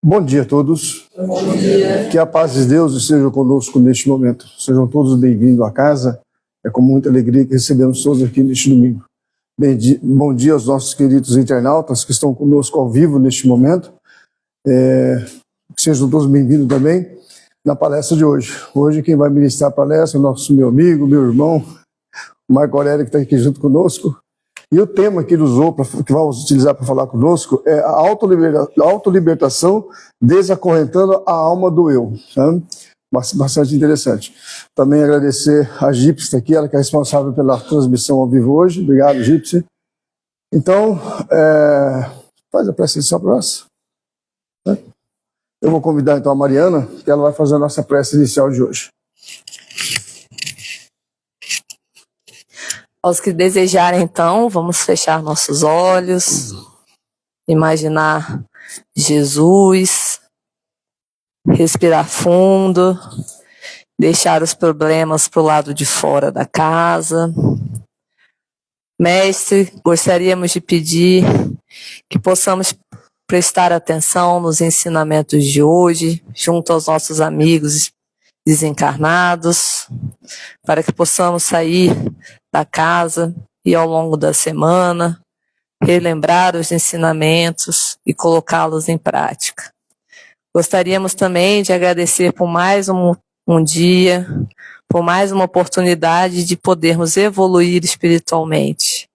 Bom dia a todos. Bom dia. Que a paz de Deus esteja conosco neste momento. Sejam todos bem-vindos à casa. É com muita alegria que recebemos todos aqui neste domingo. Bom dia aos nossos queridos internautas que estão conosco ao vivo neste momento. Que sejam todos bem-vindos também na palestra de hoje. Hoje quem vai ministrar a palestra é o meu amigo, meu irmão, o Marco Aurélio, que está aqui junto conosco. E o tema que ele usou, que vamos utilizar para falar conosco, é a autolibertação desacorrentando a alma do eu. Tá? Bastante interessante. Também agradecer a Gipsy, que está aqui, ela que é responsável pela transmissão ao vivo hoje. Obrigado, Gipsy. Então, faz a prece inicial para nós. Eu vou convidar então a Mariana, que ela vai fazer a nossa prece inicial de hoje. Aos que desejarem, então, vamos fechar nossos olhos, imaginar Jesus, respirar fundo, deixar os problemas para o lado de fora da casa. Mestre, gostaríamos de pedir que possamos prestar atenção nos ensinamentos de hoje, junto aos nossos amigos desencarnados, para que possamos sair da casa e ao longo da semana relembrar os ensinamentos e colocá-los em prática. Gostaríamos também de agradecer por mais um dia, por mais uma oportunidade de podermos evoluir espiritualmente.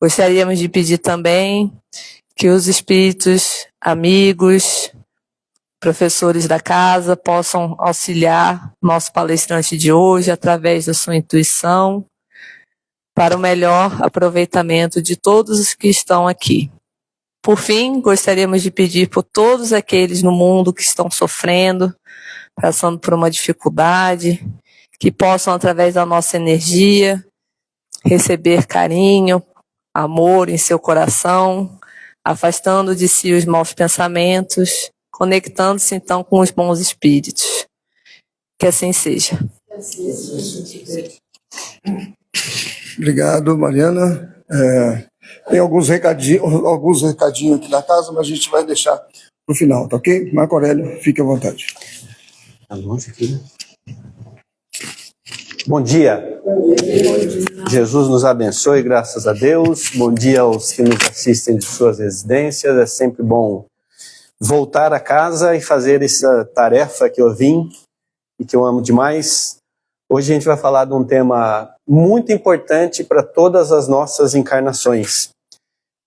Gostaríamos de pedir também que os espíritos, amigos, professores da casa possam auxiliar nosso palestrante de hoje através da sua intuição para o melhor aproveitamento de todos os que estão aqui. Por fim, gostaríamos de pedir por todos aqueles no mundo que estão sofrendo, passando por uma dificuldade, que possam, através da nossa energia, receber carinho, amor em seu coração, afastando de si os maus pensamentos, conectando-se então com os bons espíritos. Que assim seja. Obrigado, Mariana. Tem alguns recadinhos aqui na casa, mas a gente vai deixar para o final, tá ok? Marco Aurélio, fique à vontade. Tá longe aqui, né? Bom dia. Jesus nos abençoe, graças a Deus. Bom dia aos que nos assistem de suas residências. É sempre bom voltar a casa e fazer essa tarefa que eu vim e que eu amo demais. Hoje a gente vai falar de um tema muito importante para todas as nossas encarnações,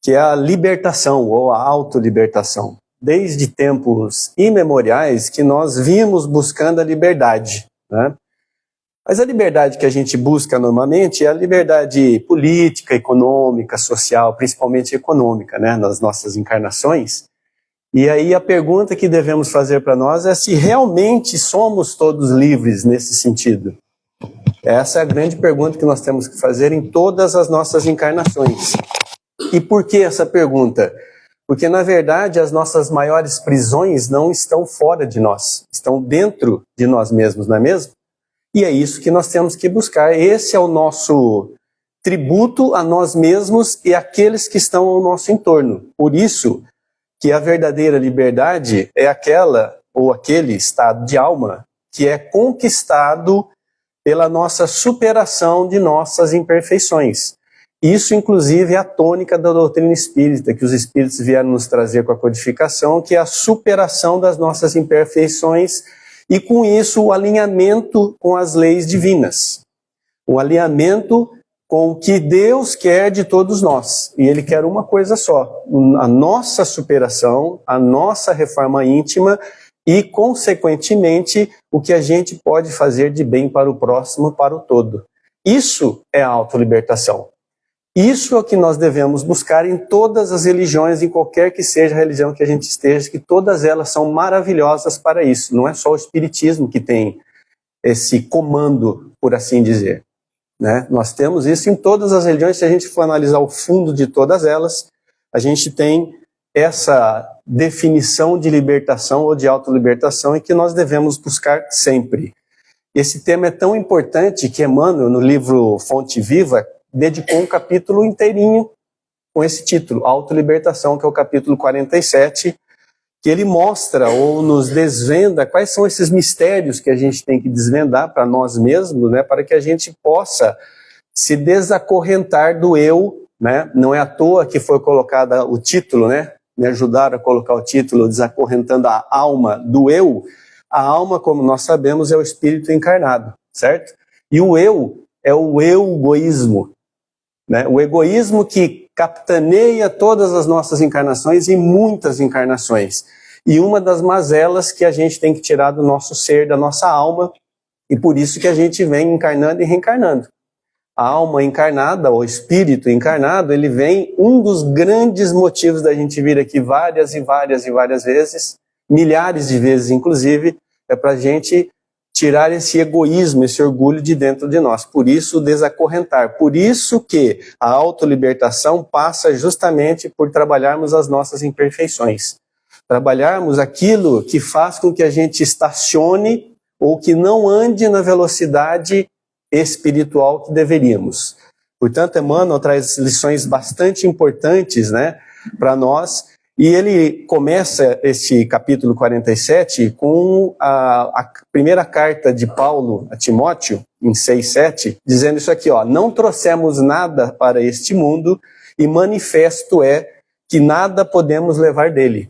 que é a libertação ou a autolibertação. Desde tempos imemoriais que nós vimos buscando a liberdade, né? Mas a liberdade que a gente busca normalmente é a liberdade política, econômica, social, principalmente econômica, né, nas nossas encarnações. E aí a pergunta que devemos fazer para nós é se realmente somos todos livres nesse sentido. Essa é a grande pergunta que nós temos que fazer em todas as nossas encarnações. E por que essa pergunta? Porque, na verdade, as nossas maiores prisões não estão fora de nós, estão dentro de nós mesmos, não é mesmo? E é isso que nós temos que buscar. Esse é o nosso tributo a nós mesmos e àqueles que estão ao nosso entorno. Por isso que a verdadeira liberdade é aquela ou aquele estado de alma que é conquistado pela nossa superação de nossas imperfeições. Isso, inclusive, é a tônica da doutrina espírita, que os espíritos vieram nos trazer com a codificação, que é a superação das nossas imperfeições e, com isso, o alinhamento com as leis divinas. O alinhamento com o que Deus quer de todos nós. E Ele quer uma coisa só, a nossa superação, a nossa reforma íntima e, consequentemente, o que a gente pode fazer de bem para o próximo, para o todo. Isso é a autolibertação. Isso é o que nós devemos buscar em todas as religiões, em qualquer que seja a religião que a gente esteja, que todas elas são maravilhosas para isso. Não é só o Espiritismo que tem esse comando, por assim dizer, né? Nós temos isso em todas as religiões. Se a gente for analisar o fundo de todas elas, a gente tem essa definição de libertação ou de autolibertação, e que nós devemos buscar sempre. Esse tema é tão importante que Emmanuel, no livro Fonte Viva, dedicou um capítulo inteirinho com esse título, Autolibertação, que é o capítulo 47, que ele mostra ou nos desvenda quais são esses mistérios que a gente tem que desvendar para nós mesmos, né, para que a gente possa se desacorrentar do eu, né? Não é à toa que foi colocado o título, né? Me ajudaram a colocar o título, Desacorrentando a Alma do Eu. A alma, como nós sabemos, é o espírito encarnado, certo? E o eu é o egoísmo, né? O egoísmo que capitaneia todas as nossas encarnações e muitas encarnações. E uma das mazelas que a gente tem que tirar do nosso ser, da nossa alma, e por isso que a gente vem encarnando e reencarnando. A alma encarnada, o espírito encarnado, ele vem, um dos grandes motivos da gente vir aqui várias e várias e várias vezes, milhares de vezes inclusive, é para a gente tirar esse egoísmo, esse orgulho de dentro de nós. Por isso, desacorrentar. Por isso que a autolibertação passa justamente por trabalharmos as nossas imperfeições. Trabalharmos aquilo que faz com que a gente estacione ou que não ande na velocidade espiritual que deveríamos. Portanto, Emmanuel traz lições bastante importantes, né, para nós. E ele começa esse capítulo 47 com a primeira carta de Paulo a Timóteo, em 6:7, dizendo isso aqui, ó: não trouxemos nada para este mundo, e manifesto é que nada podemos levar dele.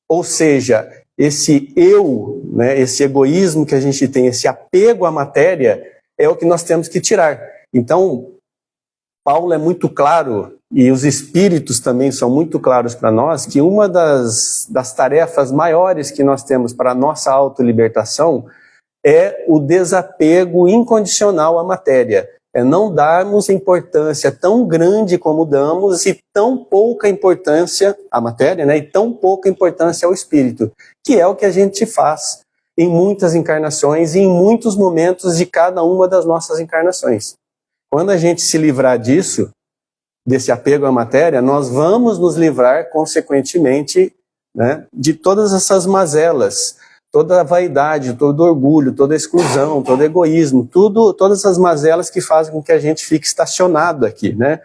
Ou seja, esse eu, né, esse egoísmo que a gente tem, esse apego à matéria, é o que nós temos que tirar. Então, Paulo é muito claro, e os espíritos também são muito claros para nós, que uma das tarefas maiores que nós temos para a nossa autolibertação é o desapego incondicional à matéria. É não darmos importância tão grande como damos e tão pouca importância à matéria, né, e tão pouca importância ao espírito, que é o que a gente faz em muitas encarnações e em muitos momentos de cada uma das nossas encarnações. Quando a gente se livrar disso, desse apego à matéria, nós vamos nos livrar, consequentemente, né, de todas essas mazelas, toda a vaidade, todo o orgulho, toda a exclusão, todo o egoísmo, todas as mazelas que fazem com que a gente fique estacionado aqui, né?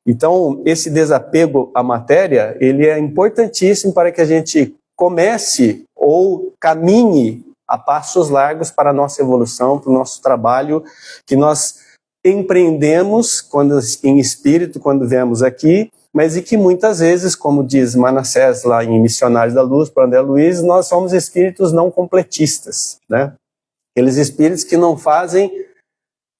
Então, esse desapego à matéria, ele é importantíssimo para que a gente comece ou caminhe a passos largos para a nossa evolução, para o nosso trabalho, que nós empreendemos quando, em espírito, quando viemos aqui, mas e que muitas vezes, como diz Manassés lá em Missionários da Luz, para André Luiz, nós somos espíritos não completistas, né? Aqueles espíritos que não fazem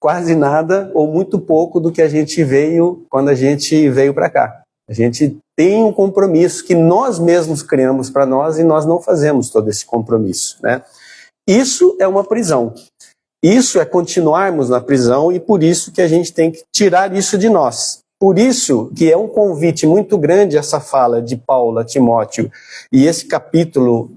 quase nada ou muito pouco do que a gente veio quando a gente veio para cá. A gente tem um compromisso que nós mesmos criamos para nós e nós não fazemos todo esse compromisso, né? Isso é uma prisão. Isso é continuarmos na prisão, e por isso que a gente tem que tirar isso de nós. Por isso que é um convite muito grande essa fala de Paulo a Timóteo, e esse capítulo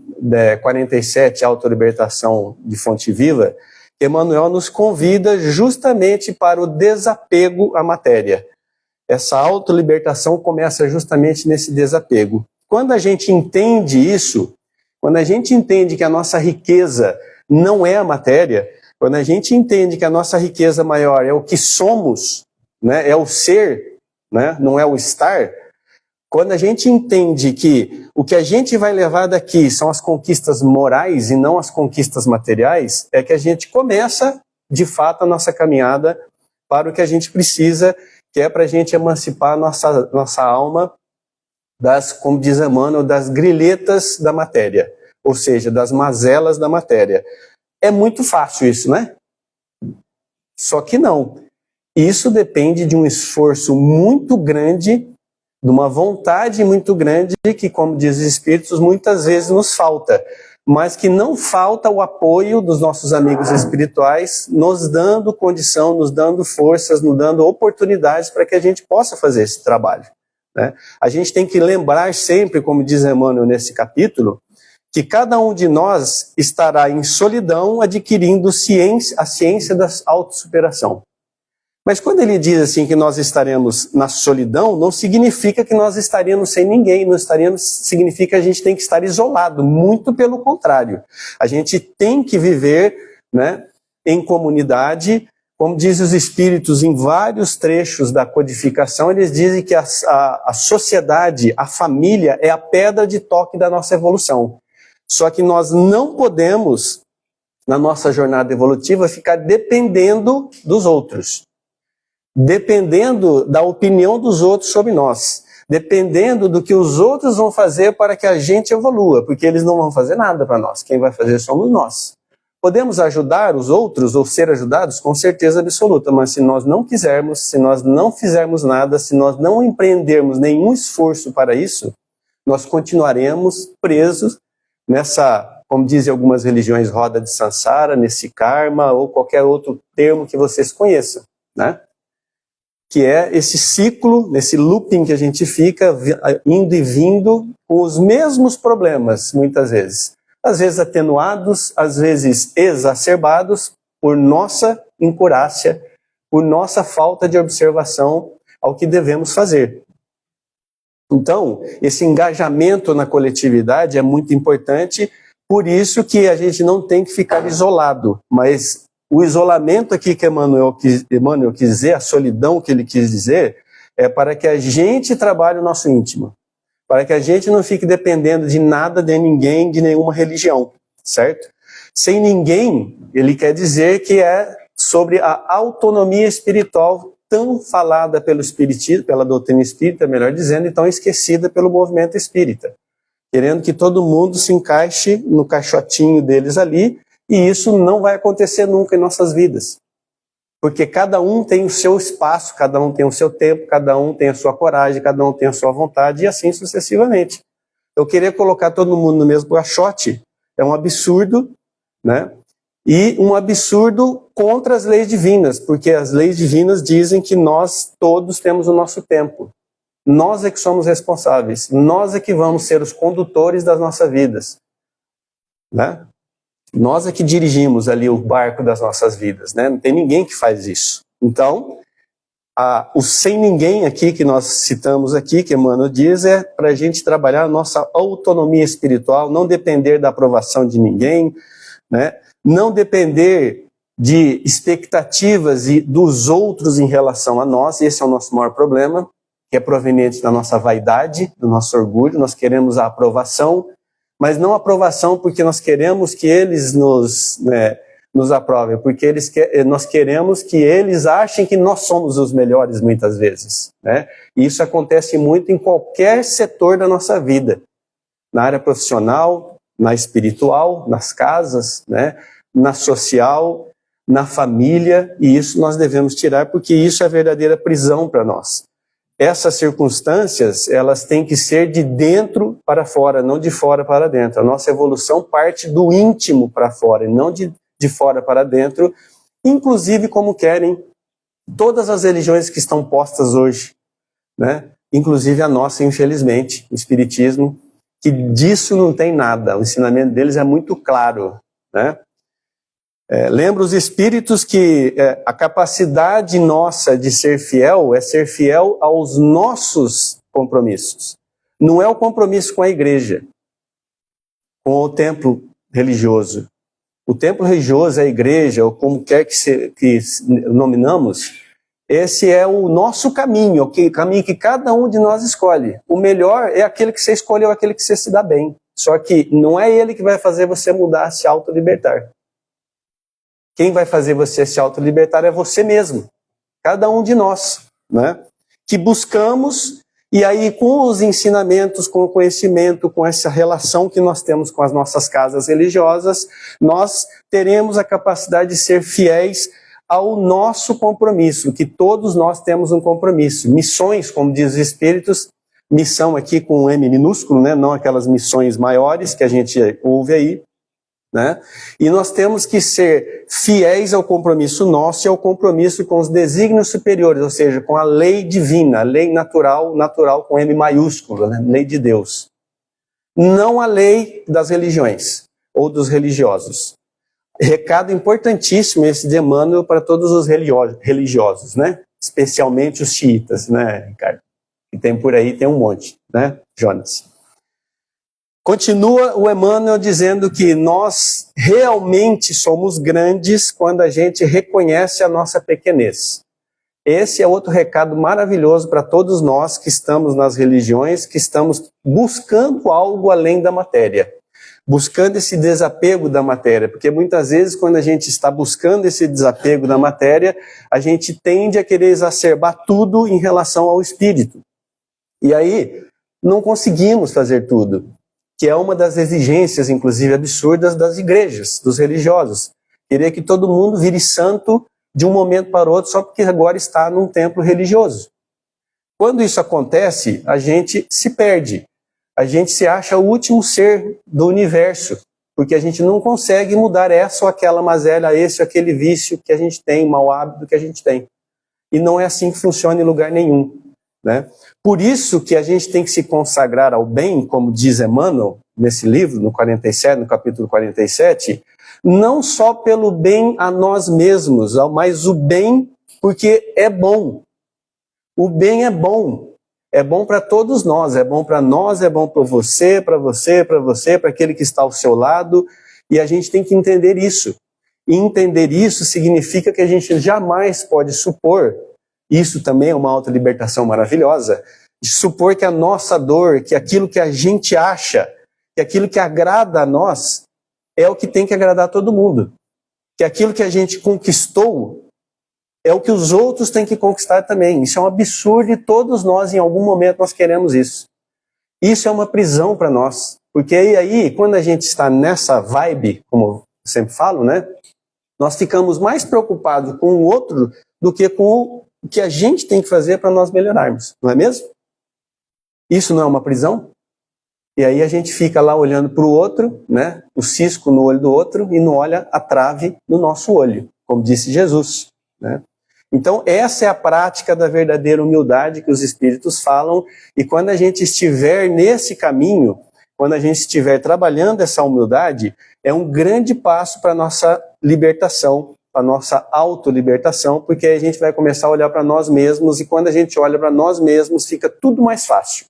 47, Autolibertação de Fonte Viva, Emmanuel nos convida justamente para o desapego à matéria. Essa autolibertação começa justamente nesse desapego. Quando a gente entende isso, quando a gente entende que a nossa riqueza não é a matéria, quando a gente entende que a nossa riqueza maior é o que somos, né, é o ser, né, não é o estar, quando a gente entende que o que a gente vai levar daqui são as conquistas morais e não as conquistas materiais, é que a gente começa, de fato, a nossa caminhada para o que a gente precisa, que é para a gente emancipar a nossa alma das, como diz Emmanuel, das grilhetas da matéria, ou seja, das mazelas da matéria. É muito fácil isso, né? Só que não. Isso depende de um esforço muito grande, de uma vontade muito grande que, como diz os Espíritos, muitas vezes nos falta. mas que não falta o apoio dos nossos amigos espirituais, nos dando condição, nos dando forças, nos dando oportunidades para que a gente possa fazer esse trabalho, né? A gente tem que lembrar sempre, como diz Emmanuel nesse capítulo, que cada um de nós estará em solidão adquirindo a ciência da autossuperação. Mas quando ele diz assim que nós estaremos na solidão, não significa que nós estaremos sem ninguém, não significa que a gente tem que estar isolado, muito pelo contrário. A gente tem que viver, né, em comunidade, como dizem os espíritos em vários trechos da codificação, eles dizem que a sociedade, a família é a pedra de toque da nossa evolução. Só que nós não podemos, na nossa jornada evolutiva, ficar dependendo dos outros. Dependendo da opinião dos outros sobre nós, dependendo do que os outros vão fazer para que a gente evolua, porque eles não vão fazer nada para nós, quem vai fazer somos nós. Podemos ajudar os outros ou ser ajudados? Com certeza absoluta, mas se nós não quisermos, se nós não fizermos nada, se nós não empreendermos nenhum esforço para isso, nós continuaremos presos nessa, como dizem algumas religiões, roda de samsara, nesse karma ou qualquer outro termo que vocês conheçam, né? Que é esse ciclo, nesse looping que a gente fica indo e vindo com os mesmos problemas, muitas vezes. Às vezes atenuados, às vezes exacerbados por nossa incurácia, por nossa falta de observação ao que devemos fazer. Então, esse engajamento na coletividade é muito importante, por isso que a gente não tem que ficar isolado, mas o isolamento aqui que Emmanuel quis dizer, a solidão que ele quis dizer, é para que a gente trabalhe o nosso íntimo. Para que a gente não fique dependendo de nada, de ninguém, de nenhuma religião, certo? Sem ninguém, ele quer dizer que é sobre a autonomia espiritual tão falada pelo espiritismo, pela doutrina espírita, melhor dizendo, e tão esquecida pelo movimento espírita. Querendo que todo mundo se encaixe no caixotinho deles ali, e isso não vai acontecer nunca em nossas vidas. Porque cada um tem o seu espaço, cada um tem o seu tempo, cada um tem a sua coragem, cada um tem a sua vontade, e assim sucessivamente. Eu querer colocar todo mundo no mesmo caixote é um absurdo, né? E um absurdo contra as leis divinas, porque as leis divinas dizem que nós todos temos o nosso tempo. Nós é que somos responsáveis, nós é que vamos ser os condutores das nossas vidas, né? Nós é que dirigimos ali o barco das nossas vidas, né? Não tem ninguém que faz isso. Então, o sem ninguém aqui que nós citamos aqui, que Emmanuel diz, é para a gente trabalhar a nossa autonomia espiritual, não depender da aprovação de ninguém, né? Não depender de expectativas dos outros em relação a nós. Esse é o nosso maior problema, que é proveniente da nossa vaidade, do nosso orgulho. Nós queremos a aprovação, mas não aprovação porque nós queremos que eles nos aprovem, porque nós queremos que eles achem que nós somos os melhores muitas vezes, né? E isso acontece muito em qualquer setor da nossa vida, na área profissional, na espiritual, nas casas, né? Na social, na família, e isso nós devemos tirar porque isso é a verdadeira prisão para nós. Essas circunstâncias, elas têm que ser de dentro para fora, não de fora para dentro. A nossa evolução parte do íntimo para fora, e não de fora para dentro, inclusive como querem todas as religiões que estão postas hoje, né? Inclusive a nossa, infelizmente, o Espiritismo, que disso não tem nada. O ensinamento deles é muito claro, né? Lembra os espíritos que a capacidade nossa de ser fiel é ser fiel aos nossos compromissos. Não é o compromisso com a igreja, com o templo religioso. O templo religioso, a igreja, ou como quer que nominamos, esse é o nosso caminho, o caminho que cada um de nós escolhe. O melhor é aquele que você escolheu, aquele que você se dá bem. Só que não é ele que vai fazer você mudar, se autolibertar. Quem vai fazer você se autolibertar é você mesmo, cada um de nós, né? Que buscamos, e aí com os ensinamentos, com o conhecimento, com essa relação que nós temos com as nossas casas religiosas, nós teremos a capacidade de ser fiéis ao nosso compromisso, que todos nós temos um compromisso. Missões, como diz os Espíritos, missão aqui com um M minúsculo, né? Não aquelas missões maiores que a gente ouve aí, né? E nós temos que ser fiéis ao compromisso nosso e ao compromisso com os desígnios superiores, ou seja, com a lei divina, a lei natural, natural com M maiúsculo, né? Lei de Deus. Não a lei das religiões ou dos religiosos. Recado importantíssimo esse de Emmanuel para todos os religiosos, né? Especialmente os xiitas, né, Ricardo? Que tem por aí, tem um monte, né, Jonas? Continua o Emmanuel dizendo que nós realmente somos grandes quando a gente reconhece a nossa pequenez. Esse é outro recado maravilhoso para todos nós que estamos nas religiões, que estamos buscando algo além da matéria. Buscando esse desapego da matéria, porque muitas vezes quando a gente está buscando esse desapego da matéria, a gente tende a querer exacerbar tudo em relação ao espírito. E aí, não conseguimos fazer tudo, que é uma das exigências, inclusive, absurdas das igrejas, dos religiosos. Querer que todo mundo vire santo de um momento para o outro só porque agora está num templo religioso. Quando isso acontece, a gente se perde. A gente se acha o último ser do universo, porque a gente não consegue mudar essa ou aquela mazela, esse ou aquele vício que a gente tem, mau hábito que a gente tem. E não é assim que funciona em lugar nenhum, né? Por isso que a gente tem que se consagrar ao bem, como diz Emmanuel, nesse livro, no capítulo 47, não só pelo bem a nós mesmos, mas o bem porque é bom. O bem é bom. É bom para todos nós, é bom para nós, é bom para você, para você, para você, para aquele que está ao seu lado, e a gente tem que entender isso. E entender isso significa que a gente jamais pode supor, isso também é uma autolibertação maravilhosa, de supor que a nossa dor, que aquilo que a gente acha, que aquilo que agrada a nós, é o que tem que agradar a todo mundo. Que aquilo que a gente conquistou é o que os outros têm que conquistar também. Isso é um absurdo e todos nós, em algum momento, nós queremos isso. Isso é uma prisão para nós. Porque aí, quando a gente está nessa vibe, como eu sempre falo, né? Nós ficamos mais preocupados com o outro do que com o que a gente tem que fazer para nós melhorarmos. Não é mesmo? Isso não é uma prisão? E aí a gente fica lá olhando para o outro, né? O cisco no olho do outro e não olha a trave no nosso olho, como disse Jesus, né? Então essa é a prática da verdadeira humildade que os espíritos falam, e quando a gente estiver nesse caminho, quando a gente estiver trabalhando essa humildade, é um grande passo para a nossa libertação, para a nossa autolibertação, porque aí a gente vai começar a olhar para nós mesmos, e quando a gente olha para nós mesmos, fica tudo mais fácil.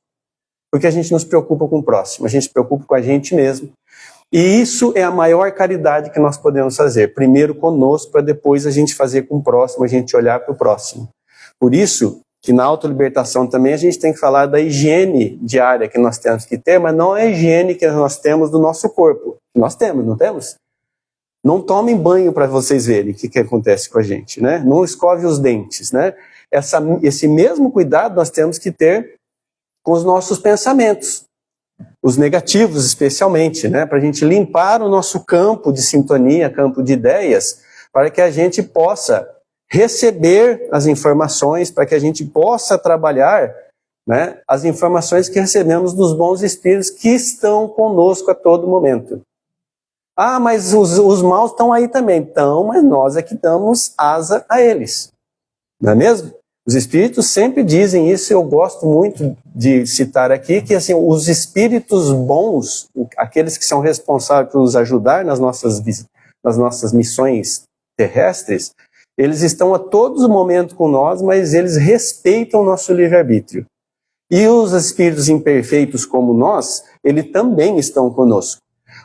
Porque a gente não se preocupa com o próximo, a gente se preocupa com a gente mesmo. E isso é a maior caridade que nós podemos fazer. Primeiro conosco, para depois a gente fazer com o próximo, a gente olhar para o próximo. Por isso que na autolibertação também a gente tem que falar da higiene diária que nós temos que ter, mas não é a higiene que nós temos do nosso corpo. Nós temos, não temos? Não tomem banho para vocês verem o que acontece com a gente, né? Não escove os dentes, né? Esse mesmo cuidado nós temos que ter com os nossos pensamentos, os negativos especialmente, né? Para a gente limpar o nosso campo de sintonia, campo de ideias, para que a gente possa receber as informações, para que a gente possa trabalhar, né, as informações que recebemos dos bons espíritos que estão conosco a todo momento. Ah, mas os maus estão aí também. Então, mas nós é que damos asa a eles. Não é mesmo? Os espíritos sempre dizem isso, eu gosto muito de citar aqui, que assim, os espíritos bons, aqueles que são responsáveis por nos ajudar nas nossas missões terrestres, eles estão a todo momento com nós, mas eles respeitam o nosso livre-arbítrio. E os espíritos imperfeitos como nós, eles também estão conosco.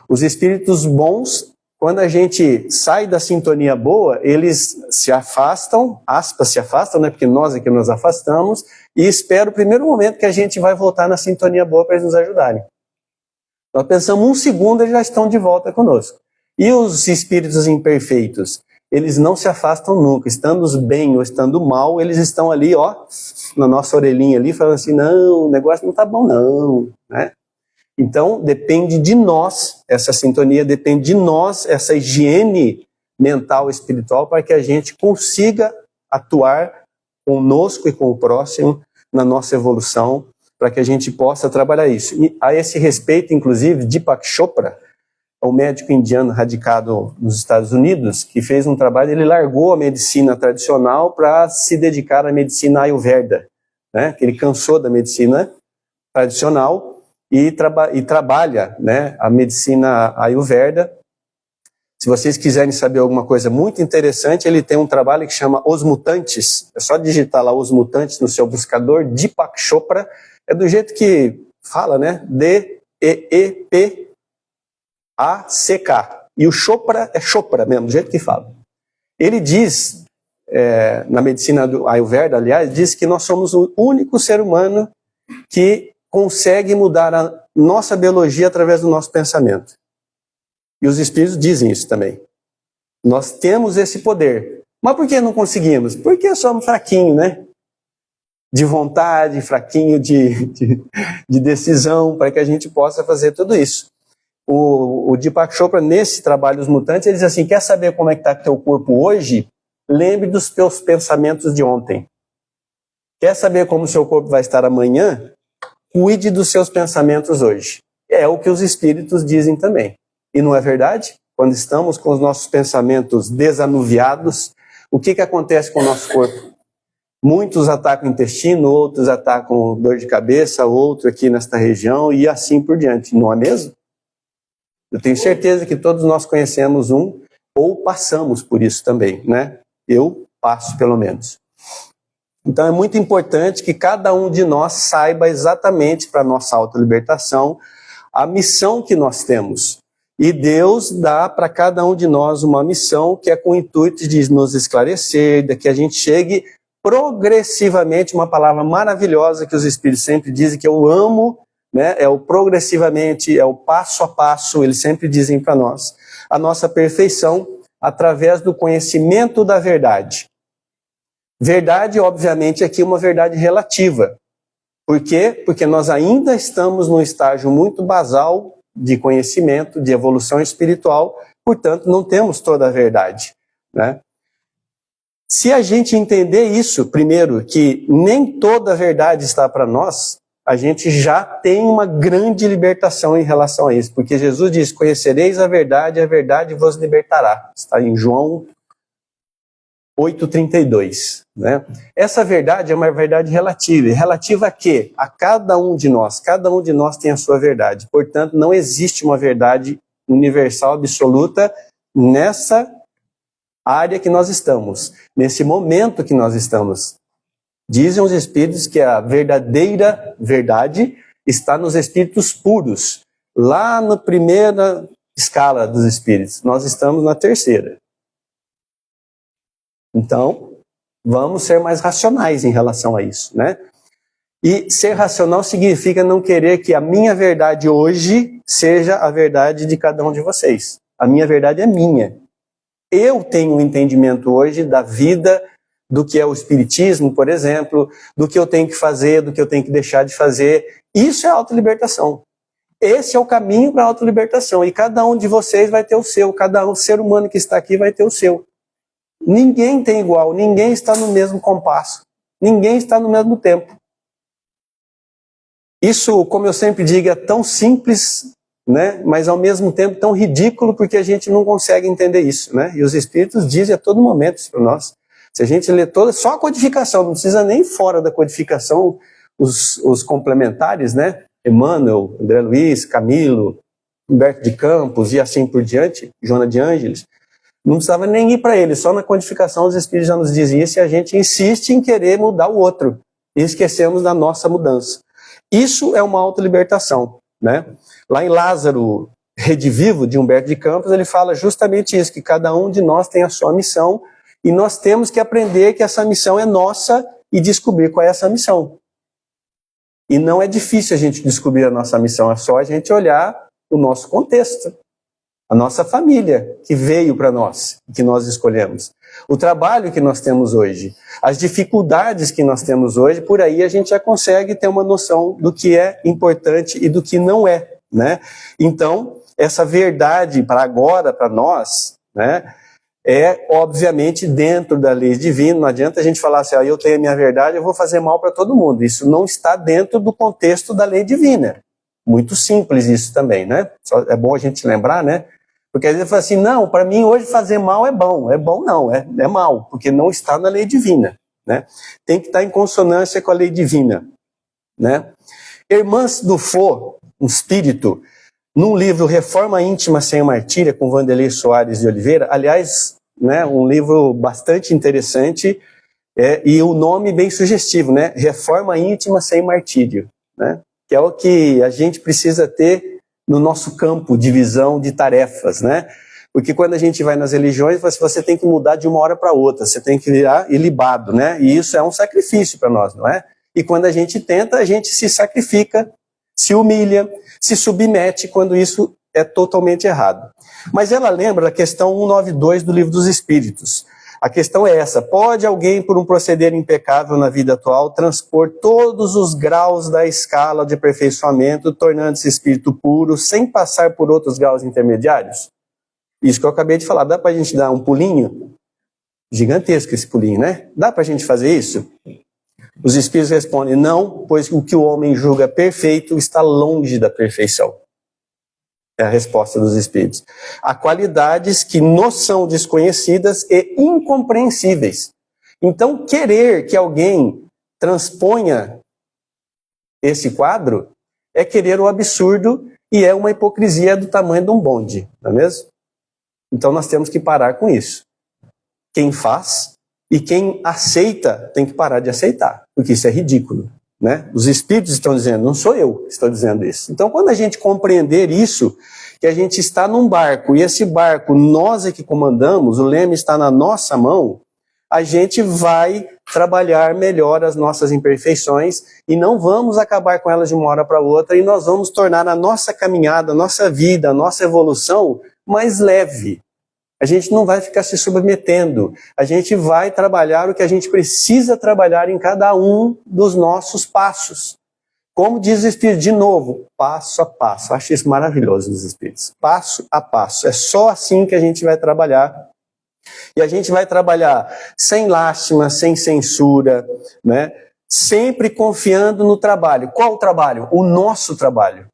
Os espíritos bons, quando a gente sai da sintonia boa, eles se afastam, aspas, se afastam, né? Porque nós é que nos afastamos, e esperam o primeiro momento que a gente vai voltar na sintonia boa para eles nos ajudarem. Nós pensamos um segundo, eles já estão de volta conosco. E os espíritos imperfeitos, eles não se afastam nunca, estando bem ou estando mal, eles estão ali, ó, na nossa orelhinha ali, falando assim, não, o negócio não tá bom não, né? Então, depende de nós, essa sintonia depende de nós, essa higiene mental e espiritual, para que a gente consiga atuar conosco e com o próximo na nossa evolução, para que a gente possa trabalhar isso. E a esse respeito, inclusive, Deepak Chopra, um médico indiano radicado nos Estados Unidos, que fez um trabalho, ele largou a medicina tradicional para se dedicar à medicina Ayurveda, né? Que ele cansou da medicina tradicional e trabalha, né, a medicina Ayurveda. Se vocês quiserem saber alguma coisa muito interessante, ele tem um trabalho que chama Os Mutantes. É só digitar lá Os Mutantes no seu buscador. Deepak Chopra, é do jeito que fala, né? D-E-E-P-A-C-K. E o Chopra é Chopra mesmo, do jeito que fala. Ele diz, na medicina do Ayurveda, aliás, diz que nós somos o único ser humano que consegue mudar a nossa biologia através do nosso pensamento. E os espíritos dizem isso também. Nós temos esse poder. Mas por que não conseguimos? Porque somos fraquinhos, né? De vontade, fraquinho de decisão, para que a gente possa fazer tudo isso. O Deepak Chopra, nesse trabalho Os Mutantes, ele diz assim, quer saber como é que está o teu corpo hoje? Lembre dos teus pensamentos de ontem. Quer saber como o seu corpo vai estar amanhã? Cuide dos seus pensamentos hoje. É o que os espíritos dizem também. E não é verdade? Quando estamos com os nossos pensamentos desanuviados, o que acontece com o nosso corpo? Muitos atacam o intestino, outros atacam dor de cabeça, outro aqui nesta região e assim por diante. Não é mesmo? Eu tenho certeza que todos nós conhecemos um ou passamos por isso também, né? Eu passo, pelo menos. Então é muito importante que cada um de nós saiba exatamente para a nossa autolibertação a missão que nós temos. E Deus dá para cada um de nós uma missão que é com o intuito de nos esclarecer, de que a gente chegue progressivamente, uma palavra maravilhosa que os Espíritos sempre dizem, que eu amo, né? É o progressivamente, é o passo a passo, eles sempre dizem para nós, a nossa perfeição através do conhecimento da verdade. Verdade, obviamente, aqui é uma verdade relativa. Por quê? Porque nós ainda estamos num estágio muito basal de conhecimento, de evolução espiritual, portanto, não temos toda a verdade, né? Se a gente entender isso, primeiro, que nem toda a verdade está para nós, a gente já tem uma grande libertação em relação a isso, porque Jesus diz, conhecereis a verdade vos libertará. Está em João 8,32, né? Essa verdade é uma verdade relativa. Relativa a quê? A cada um de nós. Cada um de nós tem a sua verdade. Portanto, não existe uma verdade universal, absoluta, nessa área que nós estamos, nesse momento que nós estamos. Dizem os espíritos que a verdadeira verdade está nos espíritos puros, lá na primeira escala dos espíritos. Nós estamos na terceira. Então, vamos ser mais racionais em relação a isso, né? E ser racional significa não querer que a minha verdade hoje seja a verdade de cada um de vocês. A minha verdade é minha. Eu tenho um entendimento hoje da vida, do que é o espiritismo, por exemplo, do que eu tenho que fazer, do que eu tenho que deixar de fazer. Isso é autolibertação. Esse é o caminho para a autolibertação. E cada um de vocês vai ter o seu. Cada ser humano que está aqui vai ter o seu. Ninguém tem igual, ninguém está no mesmo compasso, ninguém está no mesmo tempo. Isso, como eu sempre digo, é tão simples, né, mas ao mesmo tempo tão ridículo, porque a gente não consegue entender isso, né? E os Espíritos dizem a todo momento isso para nós. Se a gente lê só a codificação, não precisa nem fora da codificação, os complementares, né? Emmanuel, André Luiz, Camilo, Humberto de Campos e assim por diante, Joana de Ângeles, não precisava nem ir para ele, só na codificação os Espíritos já nos dizem isso e a gente insiste em querer mudar o outro e esquecemos da nossa mudança. Isso é uma autolibertação, né? Lá em Lázaro, Redivivo, de Humberto de Campos, ele fala justamente isso, que cada um de nós tem a sua missão e nós temos que aprender que essa missão é nossa e descobrir qual é essa missão. E não é difícil a gente descobrir a nossa missão, é só a gente olhar o nosso contexto. A nossa família que veio para nós, que nós escolhemos. O trabalho que nós temos hoje. As dificuldades que nós temos hoje, por aí a gente já consegue ter uma noção do que é importante e do que não é, né? Então, essa verdade para agora, para nós, né, é obviamente dentro da lei divina. Não adianta a gente falar assim, eu tenho a minha verdade, eu vou fazer mal para todo mundo. Isso não está dentro do contexto da lei divina. Muito simples isso também, né? É bom a gente lembrar, né? Porque às vezes fala assim, não, para mim hoje fazer mal é bom. É bom não, é mal, porque não está na lei divina, né? Tem que estar em consonância com a lei divina, né? Hermance Dufault, um espírito, num livro Reforma Íntima Sem Martíria, com Vanderlei Soares de Oliveira, aliás, né, um livro bastante interessante, e o nome bem sugestivo, né? Reforma Íntima Sem Martírio, né? Que é o que a gente precisa ter no nosso campo de visão de tarefas, né? Porque quando a gente vai nas religiões, você tem que mudar de uma hora para outra, você tem que virar ilibado, né? E isso é um sacrifício para nós, não é? E quando a gente tenta, a gente se sacrifica, se humilha, se submete, quando isso é totalmente errado. Mas ela lembra a questão 192 do Livro dos Espíritos. A questão é essa: pode alguém, por um proceder impecável na vida atual, transpor todos os graus da escala de aperfeiçoamento, tornando-se espírito puro, sem passar por outros graus intermediários? Isso que eu acabei de falar. Dá para a gente dar um pulinho? Gigantesco esse pulinho, né? Dá para a gente fazer isso? Os espíritos respondem, não, pois o que o homem julga perfeito está longe da perfeição. É a resposta dos espíritos. Há qualidades que nos são desconhecidas e incompreensíveis. Então, querer que alguém transponha esse quadro é querer o absurdo e é uma hipocrisia do tamanho de um bonde, não é mesmo? Então, nós temos que parar com isso. Quem faz e quem aceita tem que parar de aceitar, porque isso é ridículo, né? Os espíritos estão dizendo, não sou eu que estou dizendo isso. Então, quando a gente compreender isso, que a gente está num barco, e esse barco nós é que comandamos, o leme está na nossa mão, a gente vai trabalhar melhor as nossas imperfeições e não vamos acabar com elas de uma hora para outra, e nós vamos tornar a nossa caminhada, a nossa vida, a nossa evolução mais leve. A gente não vai ficar se submetendo, a gente vai trabalhar o que a gente precisa trabalhar em cada um dos nossos passos. Como diz o Espírito, de novo, passo a passo. Acho isso maravilhoso dos Espíritos. Passo a passo. É só assim que a gente vai trabalhar. E a gente vai trabalhar sem lástima, sem censura, né? Sempre confiando no trabalho. Qual o trabalho? O nosso trabalho.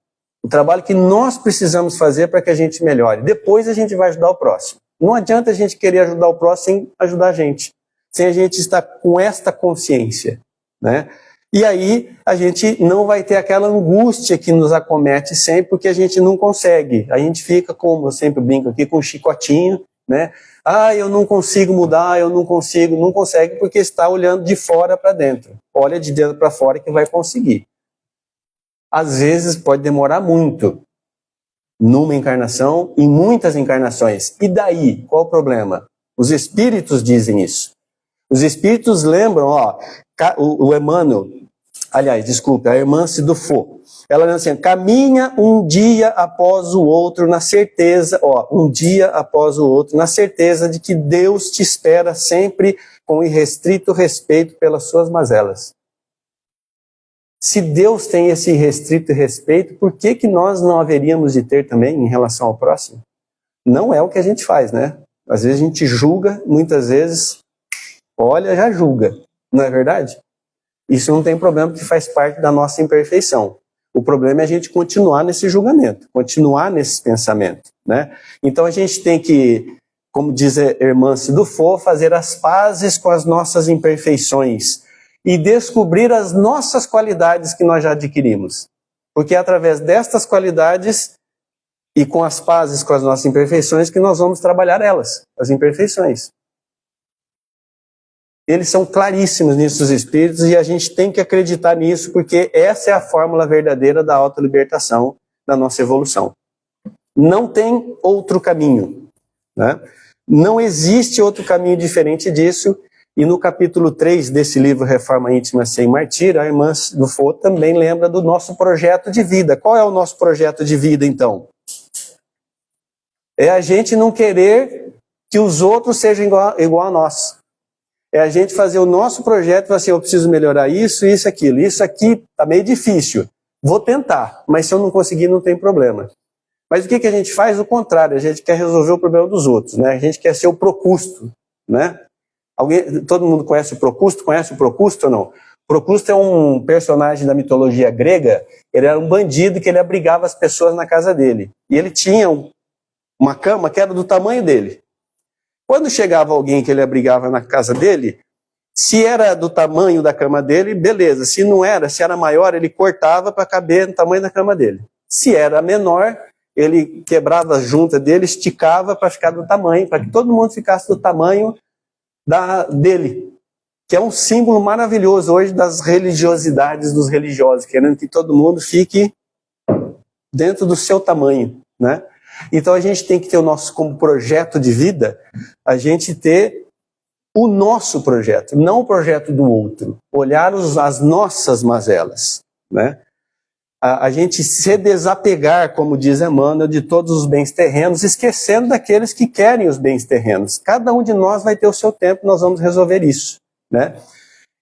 O trabalho que nós precisamos fazer para que a gente melhore. Depois a gente vai ajudar o próximo. Não adianta a gente querer ajudar o próximo sem ajudar a gente. Sem a gente estar com esta consciência, né? E aí a gente não vai ter aquela angústia que nos acomete sempre, porque a gente não consegue. A gente fica, como eu sempre brinco aqui, com um chicotinho, né? Ah, eu não consigo mudar, eu não consigo. Não consegue porque está olhando de fora para dentro. Olha de dentro para fora que vai conseguir. Às vezes pode demorar muito. Numa encarnação, em muitas encarnações. E daí? Qual o problema? Os espíritos dizem isso. Os espíritos lembram, ó, o Emmanuel, aliás, desculpe, a Hermance Dufault, ela diz assim, caminha um dia após o outro na certeza, um dia após o outro, na certeza de que Deus te espera sempre com irrestrito respeito pelas suas mazelas. Se Deus tem esse restrito respeito, por que nós não haveríamos de ter também em relação ao próximo? Não é o que a gente faz, né? Às vezes a gente julga, muitas vezes, olha, já julga. Não é verdade? Isso não tem problema, porque faz parte da nossa imperfeição. O problema é a gente continuar nesse julgamento, continuar nesse pensamento, né? Então a gente tem que, como diz a Hermance Dufault, fazer as pazes com as nossas imperfeições e descobrir as nossas qualidades que nós já adquirimos. Porque é através destas qualidades e com as pazes com as nossas imperfeições que nós vamos trabalhar elas, as imperfeições. Eles são claríssimos nisso, os espíritos, e a gente tem que acreditar nisso, porque essa é a fórmula verdadeira da autolibertação, da nossa evolução. Não tem outro caminho, né? Não existe outro caminho diferente disso. E no capítulo 3 desse livro Reforma Íntima Sem Martírio, a irmã Dufault também lembra do nosso projeto de vida. Qual é o nosso projeto de vida, então? É a gente não querer que os outros sejam igual a nós. É a gente fazer o nosso projeto e falar assim, eu preciso melhorar isso, isso, aquilo. Isso aqui está meio difícil. Vou tentar, mas se eu não conseguir, não tem problema. Mas o que a gente faz? O contrário, a gente quer resolver o problema dos outros, né? A gente quer ser o Procusto, né? Todo mundo conhece o Procusto? Conhece o Procusto ou não? Procusto é um personagem da mitologia grega. Ele era um bandido que ele abrigava as pessoas na casa dele. E ele tinha uma cama que era do tamanho dele. Quando chegava alguém que ele abrigava na casa dele, se era do tamanho da cama dele, beleza. Se não era, se era maior, ele cortava para caber no tamanho da cama dele. Se era menor, ele quebrava a junta dele, esticava para ficar do tamanho, para que todo mundo ficasse do tamanho dele. Que é um símbolo maravilhoso hoje das religiosidades dos religiosos, querendo que todo mundo fique dentro do seu tamanho, né? Então a gente tem que ter o nosso, como projeto de vida, a gente ter o nosso projeto, não o projeto do outro. Olhar as nossas mazelas, né? A gente se desapegar, como diz Emmanuel, de todos os bens terrenos, esquecendo daqueles que querem os bens terrenos. Cada um de nós vai ter o seu tempo, nós vamos resolver isso, né?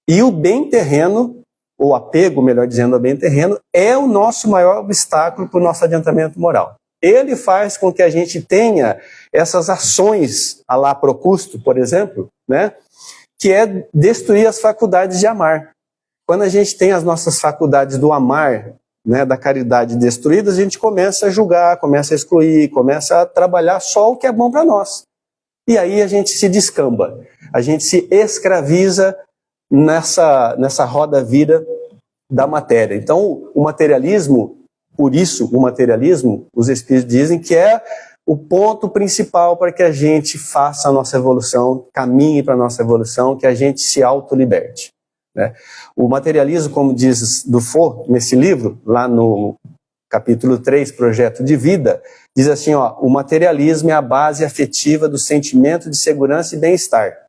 E o bem terreno, ou apego, melhor dizendo, ao bem terreno, é o nosso maior obstáculo para o nosso adiantamento moral. Ele faz com que a gente tenha essas ações, à la Procusto, por exemplo, né? Que é destruir as faculdades de amar. Quando a gente tem as nossas faculdades do amar, né, da caridade destruídas, a gente começa a julgar, começa a excluir, começa a trabalhar só o que é bom para nós. E aí a gente se descamba, a gente se escraviza nessa roda-vira da matéria. Então, o materialismo, por isso, o materialismo, os espíritos dizem que é o ponto principal para que a gente faça a nossa evolução, caminhe para a nossa evolução, que a gente se autoliberte, né? O materialismo, como diz Dufour nesse livro, lá no capítulo 3, Projeto de Vida, diz assim, ó, o materialismo é a base afetiva do sentimento de segurança e bem-estar.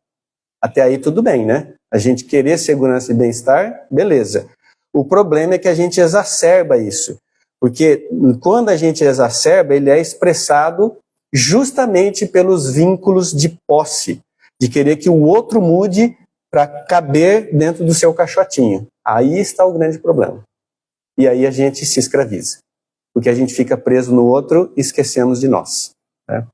Até aí tudo bem, né? A gente querer segurança e bem-estar, beleza. O problema é que a gente exacerba isso. Porque quando a gente exacerba, ele é expressado justamente pelos vínculos de posse, de querer que o outro mude para caber dentro do seu caixotinho. Aí está o grande problema. E aí a gente se escraviza. Porque a gente fica preso no outro e esquecemos de nós, né?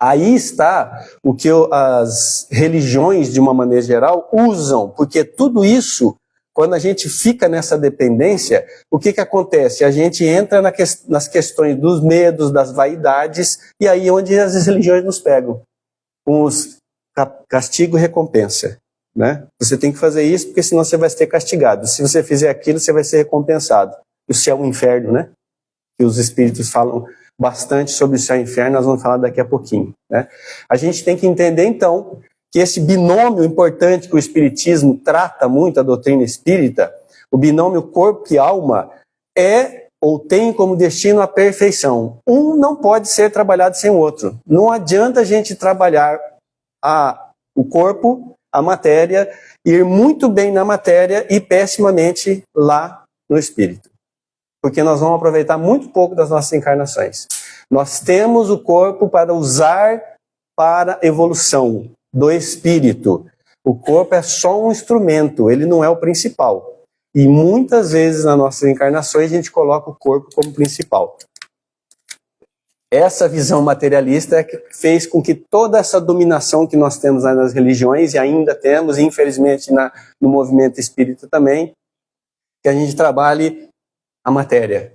Aí está o que as religiões, de uma maneira geral, usam. Porque tudo isso, quando a gente fica nessa dependência, o que acontece? A gente entra nas questões dos medos, das vaidades, e aí é onde as religiões nos pegam. Com os castigo e recompensa, né? Você tem que fazer isso porque senão você vai ser castigado. Se você fizer aquilo, você vai ser recompensado. O céu e o inferno, né? Que os espíritos falam bastante sobre o céu e o inferno, nós vamos falar daqui a pouquinho, né? A gente tem que entender, então, que esse binômio importante que o espiritismo trata muito, a doutrina espírita, o binômio corpo e alma, é ou tem como destino a perfeição. Um não pode ser trabalhado sem o outro. Não adianta a gente trabalhar o corpo, a matéria, ir muito bem na matéria e pessimamente lá no espírito. Porque nós vamos aproveitar muito pouco das nossas encarnações. Nós temos o corpo para usar para evolução do espírito. O corpo é só um instrumento, ele não é o principal. E muitas vezes nas nossas encarnações a gente coloca o corpo como principal. Essa visão materialista é que fez com que toda essa dominação que nós temos nas religiões, e ainda temos, infelizmente, no movimento espírita também, que a gente trabalhe a matéria.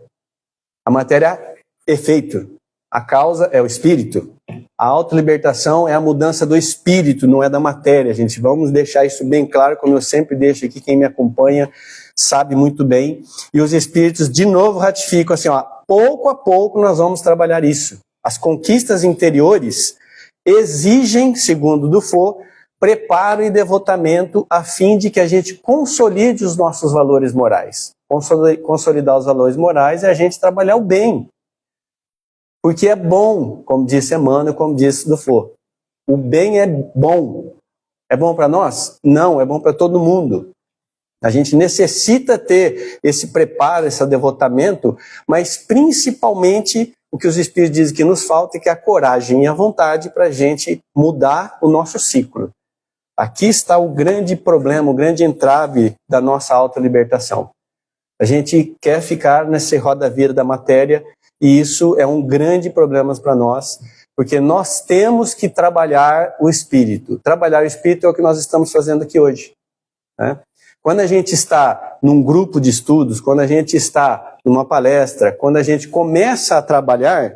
A matéria é efeito. A causa é o espírito. A autolibertação é a mudança do espírito, não é da matéria, gente. Vamos deixar isso bem claro, como eu sempre deixo aqui, quem me acompanha sabe muito bem. E os espíritos, de novo, ratificam assim, ó, pouco a pouco nós vamos trabalhar isso. As conquistas interiores exigem, segundo Dufour, preparo e devotamento a fim de que a gente consolide os nossos valores morais. Consolidar os valores morais é a gente trabalhar o bem. Porque é bom, como disse Emmanuel, como disse Dufour. O bem é bom. É bom para nós? Não, é bom para todo mundo. A gente necessita ter esse preparo, esse devotamento, mas principalmente o que os Espíritos dizem que nos falta é que a coragem e a vontade para a gente mudar o nosso ciclo. Aqui está o grande problema, o grande entrave da nossa autolibertação. A gente quer ficar nessa roda-vira da matéria e isso é um grande problema para nós, porque nós temos que trabalhar o espírito. Trabalhar o espírito é o que nós estamos fazendo aqui hoje, né? Quando a gente está num grupo de estudos, quando a gente está numa palestra, quando a gente começa a trabalhar,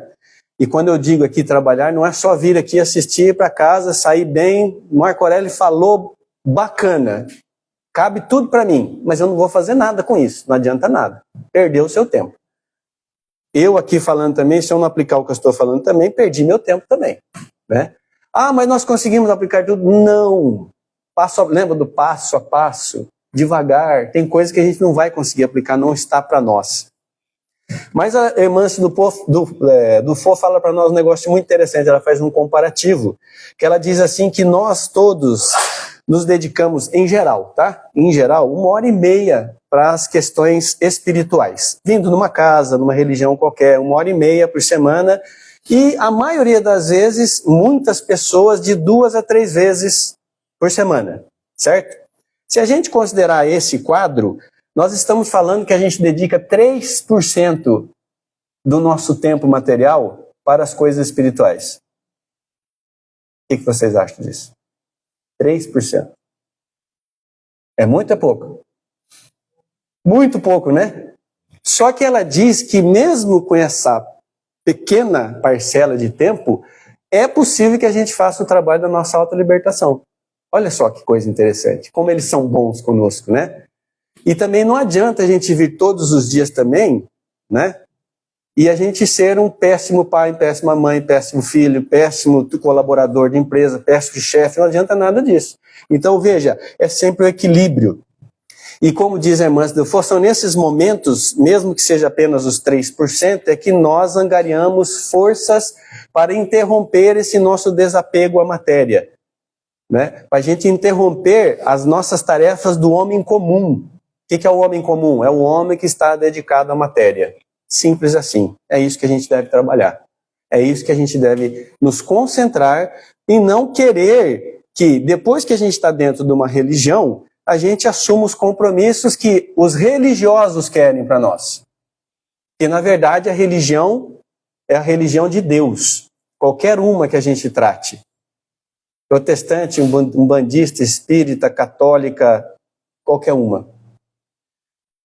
E quando eu digo aqui trabalhar, não é só vir aqui assistir para casa, sair bem. Marco Aurélio falou, bacana, cabe tudo para mim, mas eu não vou fazer nada com isso, não adianta nada. Perdeu o seu tempo. Eu aqui falando também, se eu não aplicar o que eu estou falando também, perdi meu tempo também, né? Ah, mas nós conseguimos aplicar tudo? Não. Lembra do passo a passo? Devagar. Tem coisas que a gente não vai conseguir aplicar, não está para nós. Mas a irmã do Fo fala para nós um negócio muito interessante. Ela faz um comparativo, que ela diz assim que nós todos nos dedicamos, em geral, tá? Em geral, 1h30 para as questões espirituais. Vindo numa casa, numa religião qualquer, 1h30 por semana. E a maioria das vezes, muitas pessoas de 2 a 3 vezes por semana, certo? Se a gente considerar esse quadro, nós estamos falando que a gente dedica 3% do nosso tempo material para as coisas espirituais. O que vocês acham disso? 3%. É muito ou é pouco? Muito pouco, né? Só que ela diz que mesmo com essa pequena parcela de tempo, é possível que a gente faça o trabalho da nossa autolibertação. Olha só que coisa interessante, como eles são bons conosco, né? E também não adianta a gente vir todos os dias também, né? E a gente ser um péssimo pai, péssima mãe, péssimo filho, péssimo colaborador de empresa, péssimo chefe, não adianta nada disso. Então, veja, é sempre o equilíbrio. E como diz a irmã Delfor, são nesses momentos, mesmo que seja apenas os 3%, é que nós angariamos forças para interromper esse nosso desapego à matéria. Né? Para a gente interromper as nossas tarefas do homem comum. O que é o homem comum? É o homem que está dedicado à matéria. Simples assim. É isso que a gente deve trabalhar. É isso que a gente deve nos concentrar e não querer que, depois que a gente está dentro de uma religião, a gente assuma os compromissos que os religiosos querem para nós. E, na verdade, a religião é a religião de Deus. Qualquer uma que a gente trate. Protestante, um bandista, espírita, católica, qualquer uma.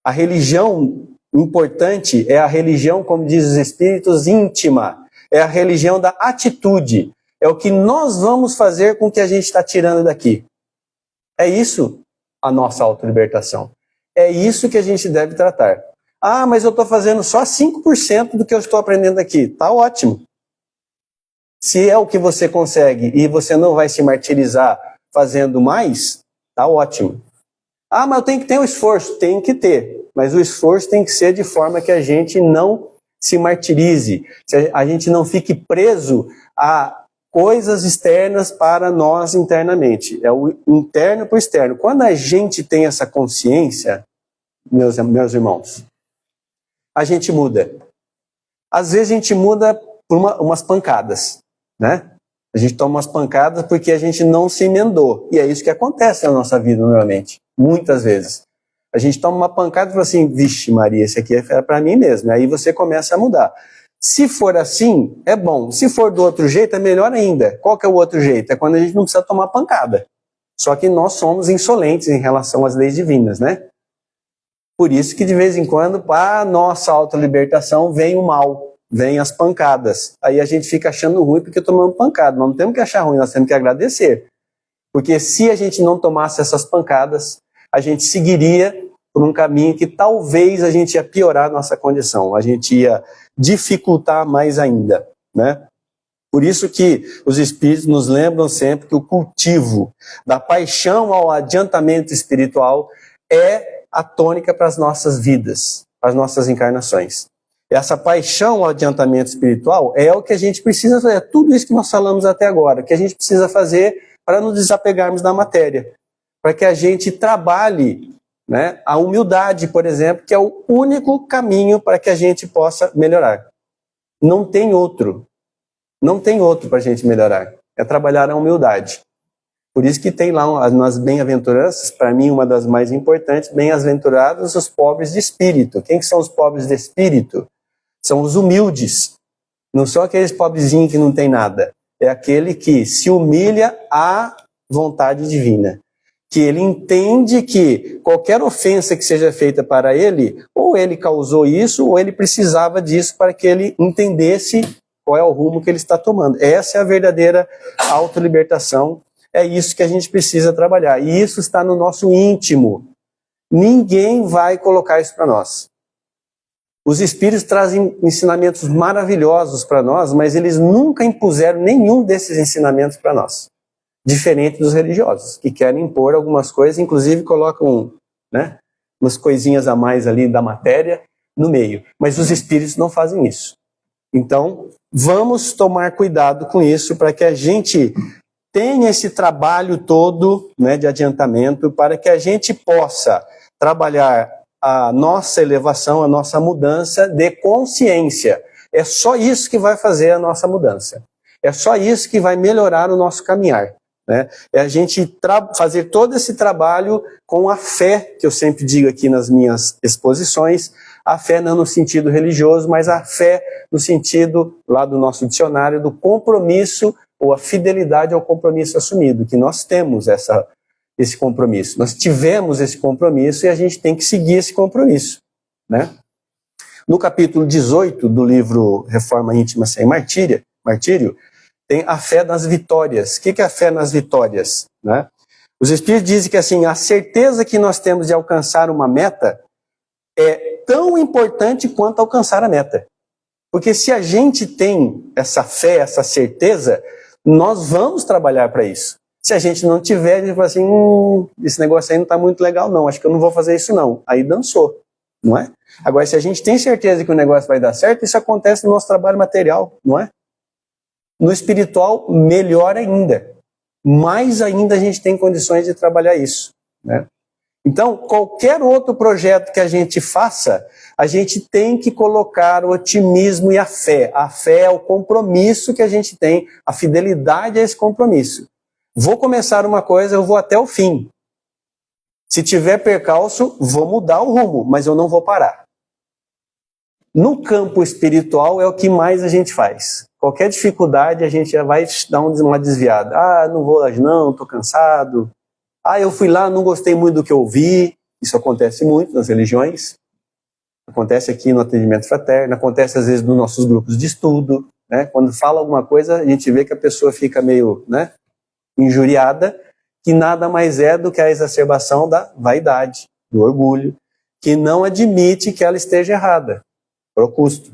A religião importante é a religião, como diz os espíritos, íntima. É a religião da atitude. É o que nós vamos fazer com o que a gente está tirando daqui. É isso a nossa autolibertação. É isso que a gente deve tratar. Ah, mas eu estou fazendo só 5% do que eu estou aprendendo aqui. Tá ótimo. Se é o que você consegue e você não vai se martirizar fazendo mais, tá ótimo. Ah, mas eu tenho que ter um esforço. Tem que ter. Mas o esforço tem que ser de forma que a gente não se martirize. A gente não fique preso a coisas externas para nós internamente. É o interno para o externo. Quando a gente tem essa consciência, meus irmãos, a gente muda. Às vezes a gente muda por umas pancadas, né? A gente toma umas pancadas porque a gente não se emendou. E é isso que acontece na nossa vida, normalmente. Muitas vezes. A gente toma uma pancada e fala assim, vixe Maria, esse aqui é para mim mesmo. Aí você começa a mudar. Se for assim, é bom. Se for do outro jeito, é melhor ainda. Qual que é o outro jeito? É quando a gente não precisa tomar pancada. Só que nós somos insolentes em relação às leis divinas, né? Por isso que de vez em quando, para a nossa autolibertação, vem o mal, vem as pancadas. Aí a gente fica achando ruim porque tomamos pancada. Nós não temos que achar ruim, nós temos que agradecer. Porque se a gente não tomasse essas pancadas, a gente seguiria por um caminho que talvez a gente ia piorar a nossa condição. A gente ia dificultar mais ainda, né? Por isso que os espíritos nos lembram sempre que o cultivo da paixão ao adiantamento espiritual é a tônica para as nossas vidas, para as nossas encarnações. Essa paixão ao adiantamento espiritual é o que a gente precisa fazer, é tudo isso que nós falamos até agora, que a gente precisa fazer para nos desapegarmos da matéria, para que a gente trabalhe, né, a humildade, por exemplo, que é o único caminho para que a gente possa melhorar. Não tem outro. Não tem outro para a gente melhorar. É trabalhar a humildade. Por isso que tem lá nas bem-aventuranças, para mim uma das mais importantes, bem-aventurados os pobres de espírito. Quem que são os pobres de espírito? São os humildes. Não são aqueles pobrezinhos que não tem nada. É aquele que se humilha à vontade divina. Que ele entende que qualquer ofensa que seja feita para ele, ou ele causou isso, ou ele precisava disso para que ele entendesse qual é o rumo que ele está tomando. Essa é a verdadeira autolibertação, é isso que a gente precisa trabalhar. E isso está no nosso íntimo. Ninguém vai colocar isso para nós. Os Espíritos trazem ensinamentos maravilhosos para nós, mas eles nunca impuseram nenhum desses ensinamentos para nós. Diferente dos religiosos, que querem impor algumas coisas, inclusive colocam, né, umas coisinhas a mais ali da matéria no meio. Mas os Espíritos não fazem isso. Então, vamos tomar cuidado com isso para que a gente tenha esse trabalho todo, né, de adiantamento, para que a gente possa trabalhar a nossa elevação, a nossa mudança de consciência. É só isso que vai fazer a nossa mudança. É só isso que vai melhorar o nosso caminhar. Né? É a gente fazer todo esse trabalho com a fé, que eu sempre digo aqui nas minhas exposições, a fé não no sentido religioso, mas a fé no sentido, lá do nosso dicionário, do compromisso ou a fidelidade ao compromisso assumido, que nós temos esse compromisso. Nós tivemos esse compromisso e a gente tem que seguir esse compromisso. Né? No capítulo 18 do livro Reforma Íntima Sem Martírio, tem a fé nas vitórias. O que é a fé nas vitórias? Né? Os Espíritos dizem que assim, a certeza que nós temos de alcançar uma meta é tão importante quanto alcançar a meta. Porque se a gente tem essa fé, essa certeza, nós vamos trabalhar para isso. Se a gente não tiver, a gente fala assim, esse negócio aí não está muito legal não, acho que eu não vou fazer isso não. Aí dançou, não é? Agora, se a gente tem certeza que o negócio vai dar certo, isso acontece no nosso trabalho material, não é? No espiritual, melhor ainda. Mais ainda a gente tem condições de trabalhar isso. Né? Então, qualquer outro projeto que a gente faça, a gente tem que colocar o otimismo e a fé. A fé é o compromisso que a gente tem, a fidelidade a esse compromisso. Vou começar uma coisa, eu vou até o fim. Se tiver percalço, vou mudar o rumo, mas eu não vou parar. No campo espiritual é o que mais a gente faz. Qualquer dificuldade a gente já vai dar uma desviada. Ah, não vou hoje não, estou cansado. Ah, eu fui lá, não gostei muito do que eu ouvi. Isso acontece muito nas religiões. Acontece aqui no atendimento fraterno, acontece às vezes nos nossos grupos de estudo. Né? Quando fala alguma coisa, a gente vê que a pessoa fica meio, né, injuriada, que nada mais é do que a exacerbação da vaidade, do orgulho, que não admite que ela esteja errada. Pro custo.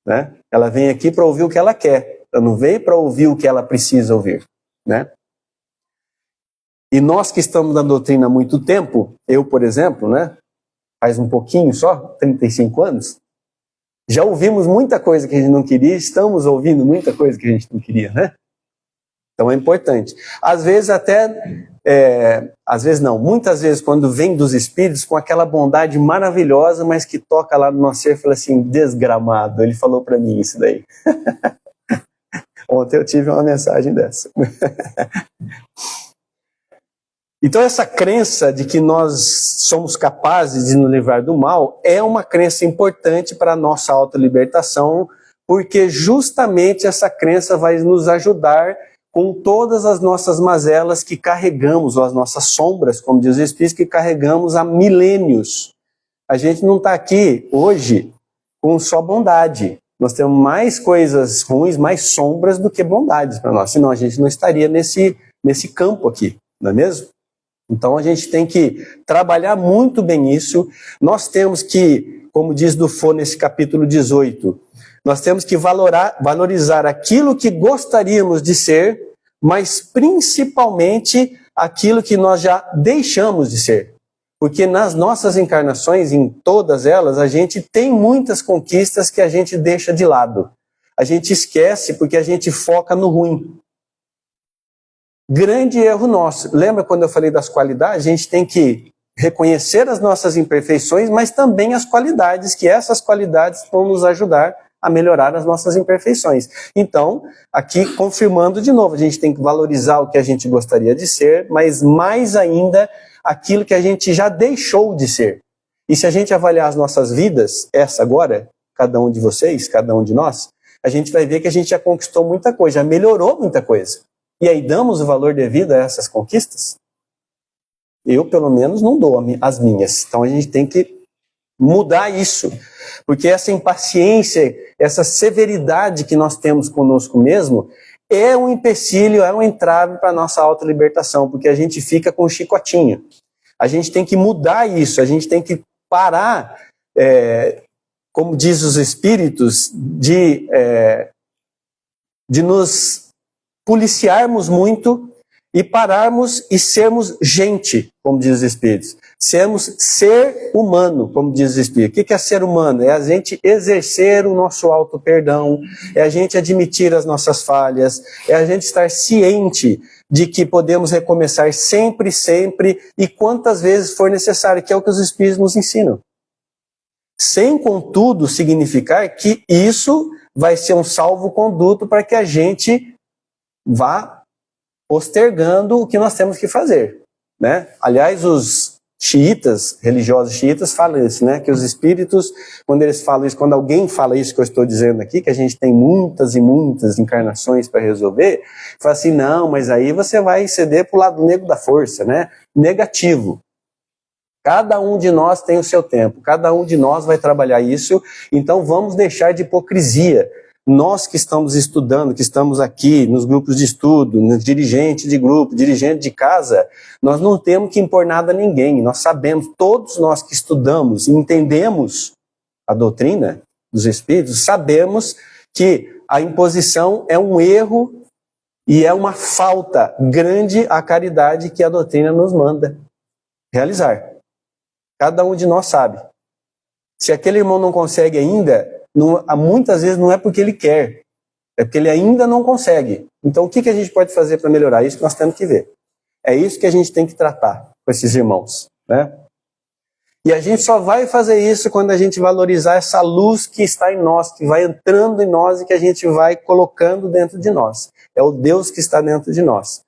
Né? Ela vem aqui para ouvir o que ela quer, ela não veio para ouvir o que ela precisa ouvir. Né? E nós que estamos na doutrina há muito tempo, eu, por exemplo, né, faz um pouquinho só, 35 anos, já ouvimos muita coisa que a gente não queria, estamos ouvindo muita coisa que a gente não queria, né? Então é importante. Às vezes até, às vezes não, muitas vezes quando vem dos Espíritos com aquela bondade maravilhosa, mas que toca lá no nosso ser e fala assim, desgramado, ele falou para mim isso daí. Ontem eu tive uma mensagem dessa. Então essa crença de que nós somos capazes de nos livrar do mal é uma crença importante para a nossa autolibertação, porque justamente essa crença vai nos ajudar com todas as nossas mazelas que carregamos, ou as nossas sombras, como diz o Espírito, que carregamos há milênios. A gente não está aqui hoje com só bondade. Nós temos mais coisas ruins, mais sombras do que bondades para nós. Senão a gente não estaria nesse campo aqui, não é mesmo? Então a gente tem que trabalhar muito bem isso. Nós temos que, como diz Dufour nesse capítulo 18, nós temos que valorizar aquilo que gostaríamos de ser, mas principalmente aquilo que nós já deixamos de ser. Porque nas nossas encarnações, em todas elas, a gente tem muitas conquistas que a gente deixa de lado. A gente esquece porque a gente foca no ruim. Grande erro nosso. Lembra quando eu falei das qualidades? A gente tem que reconhecer as nossas imperfeições, mas também as qualidades, que essas qualidades vão nos ajudar a melhorar as nossas imperfeições. Então, aqui confirmando de novo, a gente tem que valorizar o que a gente gostaria de ser, mas mais ainda aquilo que a gente já deixou de ser. E se a gente avaliar as nossas vidas, essa agora, cada um de vocês, cada um de nós, a gente vai ver que a gente já conquistou muita coisa, já melhorou muita coisa. E aí damos o valor devido a essas conquistas? Eu, pelo menos, não dou as minhas. Então a gente tem que mudar isso. Porque essa impaciência, essa severidade que nós temos conosco mesmo, é um empecilho, é um entrave para a nossa autolibertação, porque a gente fica com o chicotinho. A gente tem que mudar isso, a gente tem que parar, como diz os espíritos, de nos policiarmos muito e pararmos e sermos gente, como diz os espíritos. Sermos ser humano, como diz o espírito. O que é ser humano? É a gente exercer o nosso auto-perdão, é a gente admitir as nossas falhas, é a gente estar ciente de que podemos recomeçar sempre, sempre, e quantas vezes for necessário, que é o que os espíritos nos ensinam. Sem, contudo, significar que isso vai ser um salvo-conduto para que a gente vá postergando o que nós temos que fazer, né? Aliás, os xiitas, religiosos xiitas, falam isso, né? Que os espíritos, quando eles falam isso, quando alguém fala isso que eu estou dizendo aqui, que a gente tem muitas e muitas encarnações para resolver, fala assim, não, mas aí você vai ceder para o lado negro da força, né? Negativo. Cada um de nós tem o seu tempo, cada um de nós vai trabalhar isso, então vamos deixar de hipocrisia. Nós que estamos estudando, que estamos aqui nos grupos de estudo, nos dirigentes de grupo, dirigente de casa, nós não temos que impor nada a ninguém. Nós sabemos, todos nós que estudamos e entendemos a doutrina dos espíritos, sabemos que a imposição é um erro e é uma falta grande à caridade que a doutrina nos manda realizar. Cada um de nós sabe. Se aquele irmão não consegue ainda, muitas vezes não é porque ele quer, é porque ele ainda não consegue. Então o que a gente pode fazer para melhorar? Isso que nós temos que ver. É isso que a gente tem que tratar com esses irmãos, né? E a gente só vai fazer isso quando a gente valorizar essa luz que está em nós, que vai entrando em nós e que a gente vai colocando dentro de nós. É o Deus que está dentro de nós.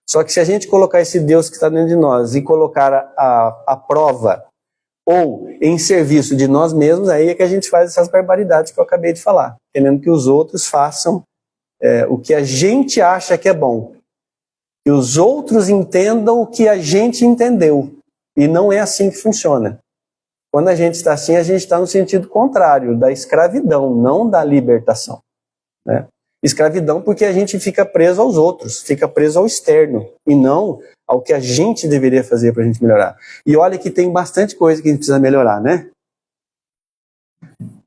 Só que se a gente colocar esse Deus que está dentro de nós e colocar a prova ou em serviço de nós mesmos, aí é que a gente faz essas barbaridades que eu acabei de falar, querendo que os outros façam o que a gente acha que é bom. Que os outros entendam o que a gente entendeu. E não é assim que funciona. Quando a gente está assim, a gente está no sentido contrário, da escravidão, não da libertação, né? Escravidão porque a gente fica preso aos outros, fica preso ao externo, e não ao que a gente deveria fazer para a gente melhorar. E olha que tem bastante coisa que a gente precisa melhorar, né?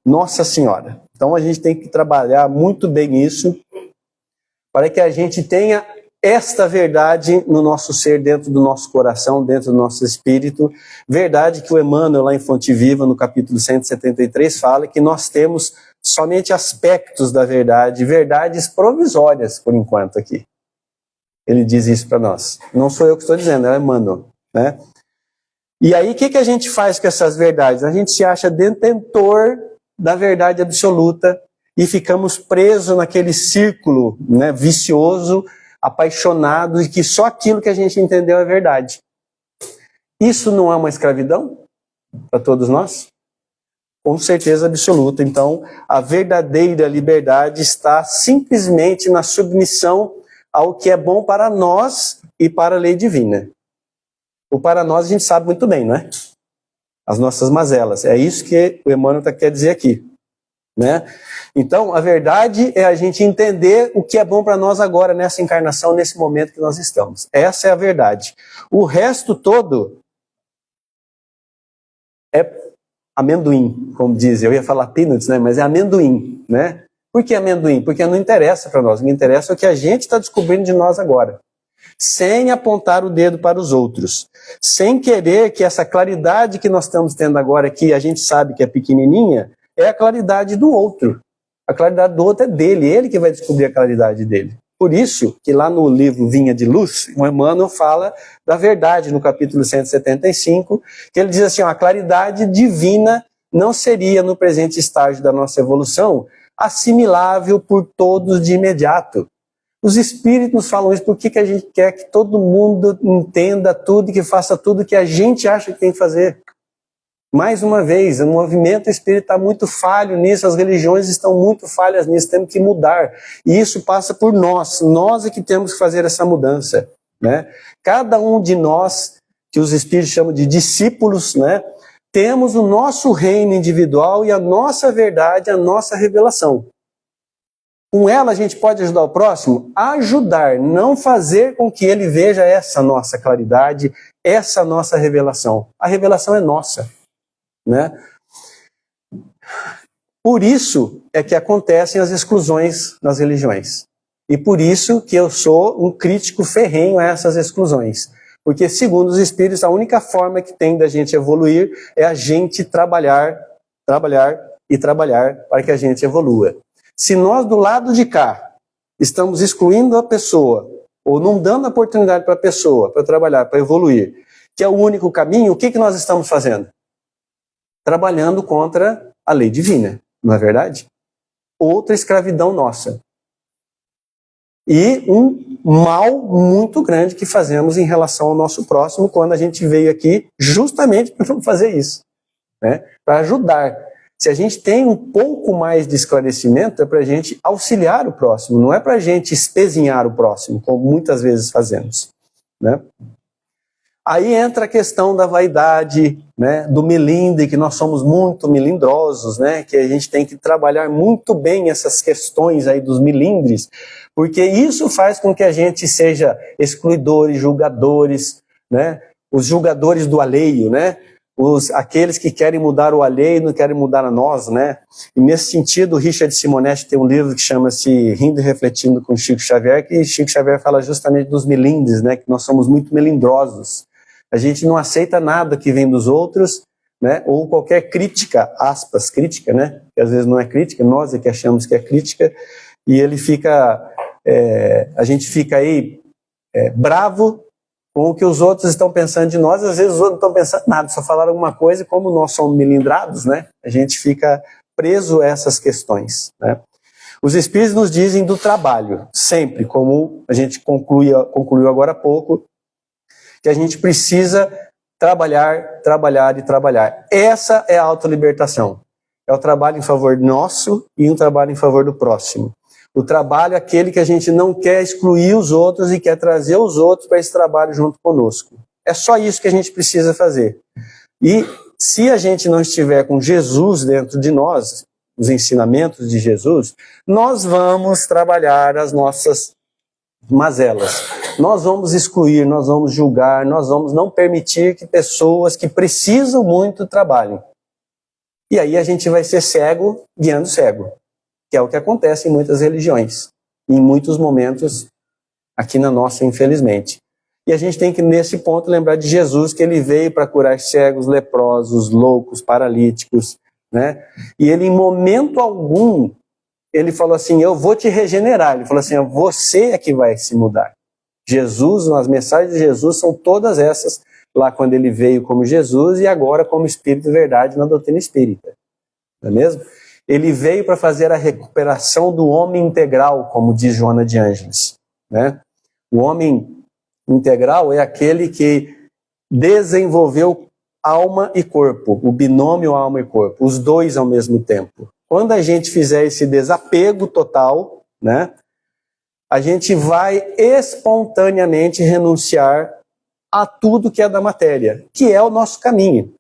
Nossa Senhora. Então a gente tem que trabalhar muito bem isso, para que a gente tenha esta verdade no nosso ser, dentro do nosso coração, dentro do nosso espírito. Verdade que o Emmanuel, lá em Fonte Viva, no capítulo 173, fala que nós temos somente aspectos da verdade, verdades provisórias, por enquanto, aqui. Ele diz isso para nós. Não sou eu que estou dizendo, é Emmanuel, né? E aí, o que a gente faz com essas verdades? A gente se acha detentor da verdade absoluta e ficamos presos naquele círculo, né, vicioso, apaixonado, e que só aquilo que a gente entendeu é verdade. Isso não é uma escravidão para todos nós? Com certeza absoluta. Então, a verdadeira liberdade está simplesmente na submissão ao que é bom para nós e para a lei divina. O para nós a gente sabe muito bem, não é? As nossas mazelas. É isso que o Emmanuel quer dizer aqui, né? Então, a verdade é a gente entender o que é bom para nós agora, nessa encarnação, nesse momento que nós estamos. Essa é a verdade. O resto todo é amendoim, como dizem. Eu ia falar peanuts, né? Mas é amendoim, né? Por que amendoim? Porque não interessa para nós. O que interessa é o que a gente está descobrindo de nós agora. Sem apontar o dedo para os outros. Sem querer que essa claridade que nós estamos tendo agora, que a gente sabe que é pequenininha, é a claridade do outro. A claridade do outro é dele, ele que vai descobrir a claridade dele. Por isso que lá no livro Vinha de Luz, o Emmanuel fala da verdade no capítulo 175, que ele diz assim, ó, a claridade divina não seria no presente estágio da nossa evolução assimilável por todos de imediato. Os espíritos nos falam isso porque a gente quer que todo mundo entenda tudo e que faça tudo que a gente acha que tem que fazer. Mais uma vez, o movimento espírita está muito falho nisso, as religiões estão muito falhas nisso, temos que mudar. E isso passa por nós é que temos que fazer essa mudança, né? Cada um de nós, que os espíritos chamam de discípulos, né, temos o nosso reino individual e a nossa verdade, a nossa revelação. Com ela a gente pode ajudar o próximo? Ajudar, não fazer com que ele veja essa nossa claridade, essa nossa revelação. A revelação é nossa, né? Por isso é que acontecem as exclusões nas religiões. E por isso que eu sou um crítico ferrenho a essas exclusões. Porque, segundo os Espíritos, a única forma que tem da gente evoluir é a gente trabalhar e trabalhar para que a gente evolua. Se nós, do lado de cá, estamos excluindo a pessoa, ou não dando oportunidade para a pessoa, para trabalhar, para evoluir, que é o único caminho, o que nós estamos fazendo? Trabalhando contra a lei divina, não é verdade? Outra escravidão nossa. E um mal muito grande que fazemos em relação ao nosso próximo, quando a gente veio aqui justamente para não fazer isso, né? Para ajudar. Se a gente tem um pouco mais de esclarecimento, é para a gente auxiliar o próximo, não é para a gente espezinhar o próximo, como muitas vezes fazemos, né? Aí entra a questão da vaidade, né, do melindre, que nós somos muito melindrosos, né, que a gente tem que trabalhar muito bem essas questões aí dos melindres, porque isso faz com que a gente seja excluidores, julgadores, né, os julgadores do alheio, né, aqueles que querem mudar o alheio e não querem mudar a nós, né. E nesse sentido, o Richard Simonetti tem um livro que chama-se Rindo e Refletindo com Chico Xavier, que Chico Xavier fala justamente dos melindres, né, que nós somos muito melindrosos. A gente não aceita nada que vem dos outros, né, ou qualquer crítica, aspas, crítica, né, que às vezes não é crítica, nós é que achamos que é crítica, e ele fica, a gente fica aí bravo com o que os outros estão pensando de nós, às vezes os outros não estão pensando nada, só falaram alguma coisa, e como nós somos melindrados, né, a gente fica preso a essas questões, né. Os Espíritos nos dizem do trabalho, sempre, como a gente concluiu agora há pouco, que a gente precisa trabalhar e trabalhar. Essa é a autolibertação. É o trabalho em favor nosso e um trabalho em favor do próximo. O trabalho é aquele que a gente não quer excluir os outros e quer trazer os outros para esse trabalho junto conosco. É só isso que a gente precisa fazer. E se a gente não estiver com Jesus dentro de nós, os ensinamentos de Jesus, nós vamos trabalhar as nossas mazelas. Nós vamos excluir, nós vamos julgar, nós vamos não permitir que pessoas que precisam muito trabalhem. E aí a gente vai ser cego guiando cego, que é o que acontece em muitas religiões, em muitos momentos aqui na nossa, infelizmente. E a gente tem que, nesse ponto, lembrar de Jesus, que ele veio para curar cegos, leprosos, loucos, paralíticos, né? E ele, em momento algum, ele falou assim, eu vou te regenerar. Ele falou assim, você é que vai se mudar. Jesus, as mensagens de Jesus são todas essas, lá quando ele veio como Jesus e agora como Espírito de Verdade na doutrina espírita. Não é mesmo? Ele veio para fazer a recuperação do homem integral, como diz Joana de Ângeles, né? O homem integral é aquele que desenvolveu alma e corpo, o binômio alma e corpo, os dois ao mesmo tempo. Quando a gente fizer esse desapego total, né, a gente vai espontaneamente renunciar a tudo que é da matéria, que é o nosso caminho.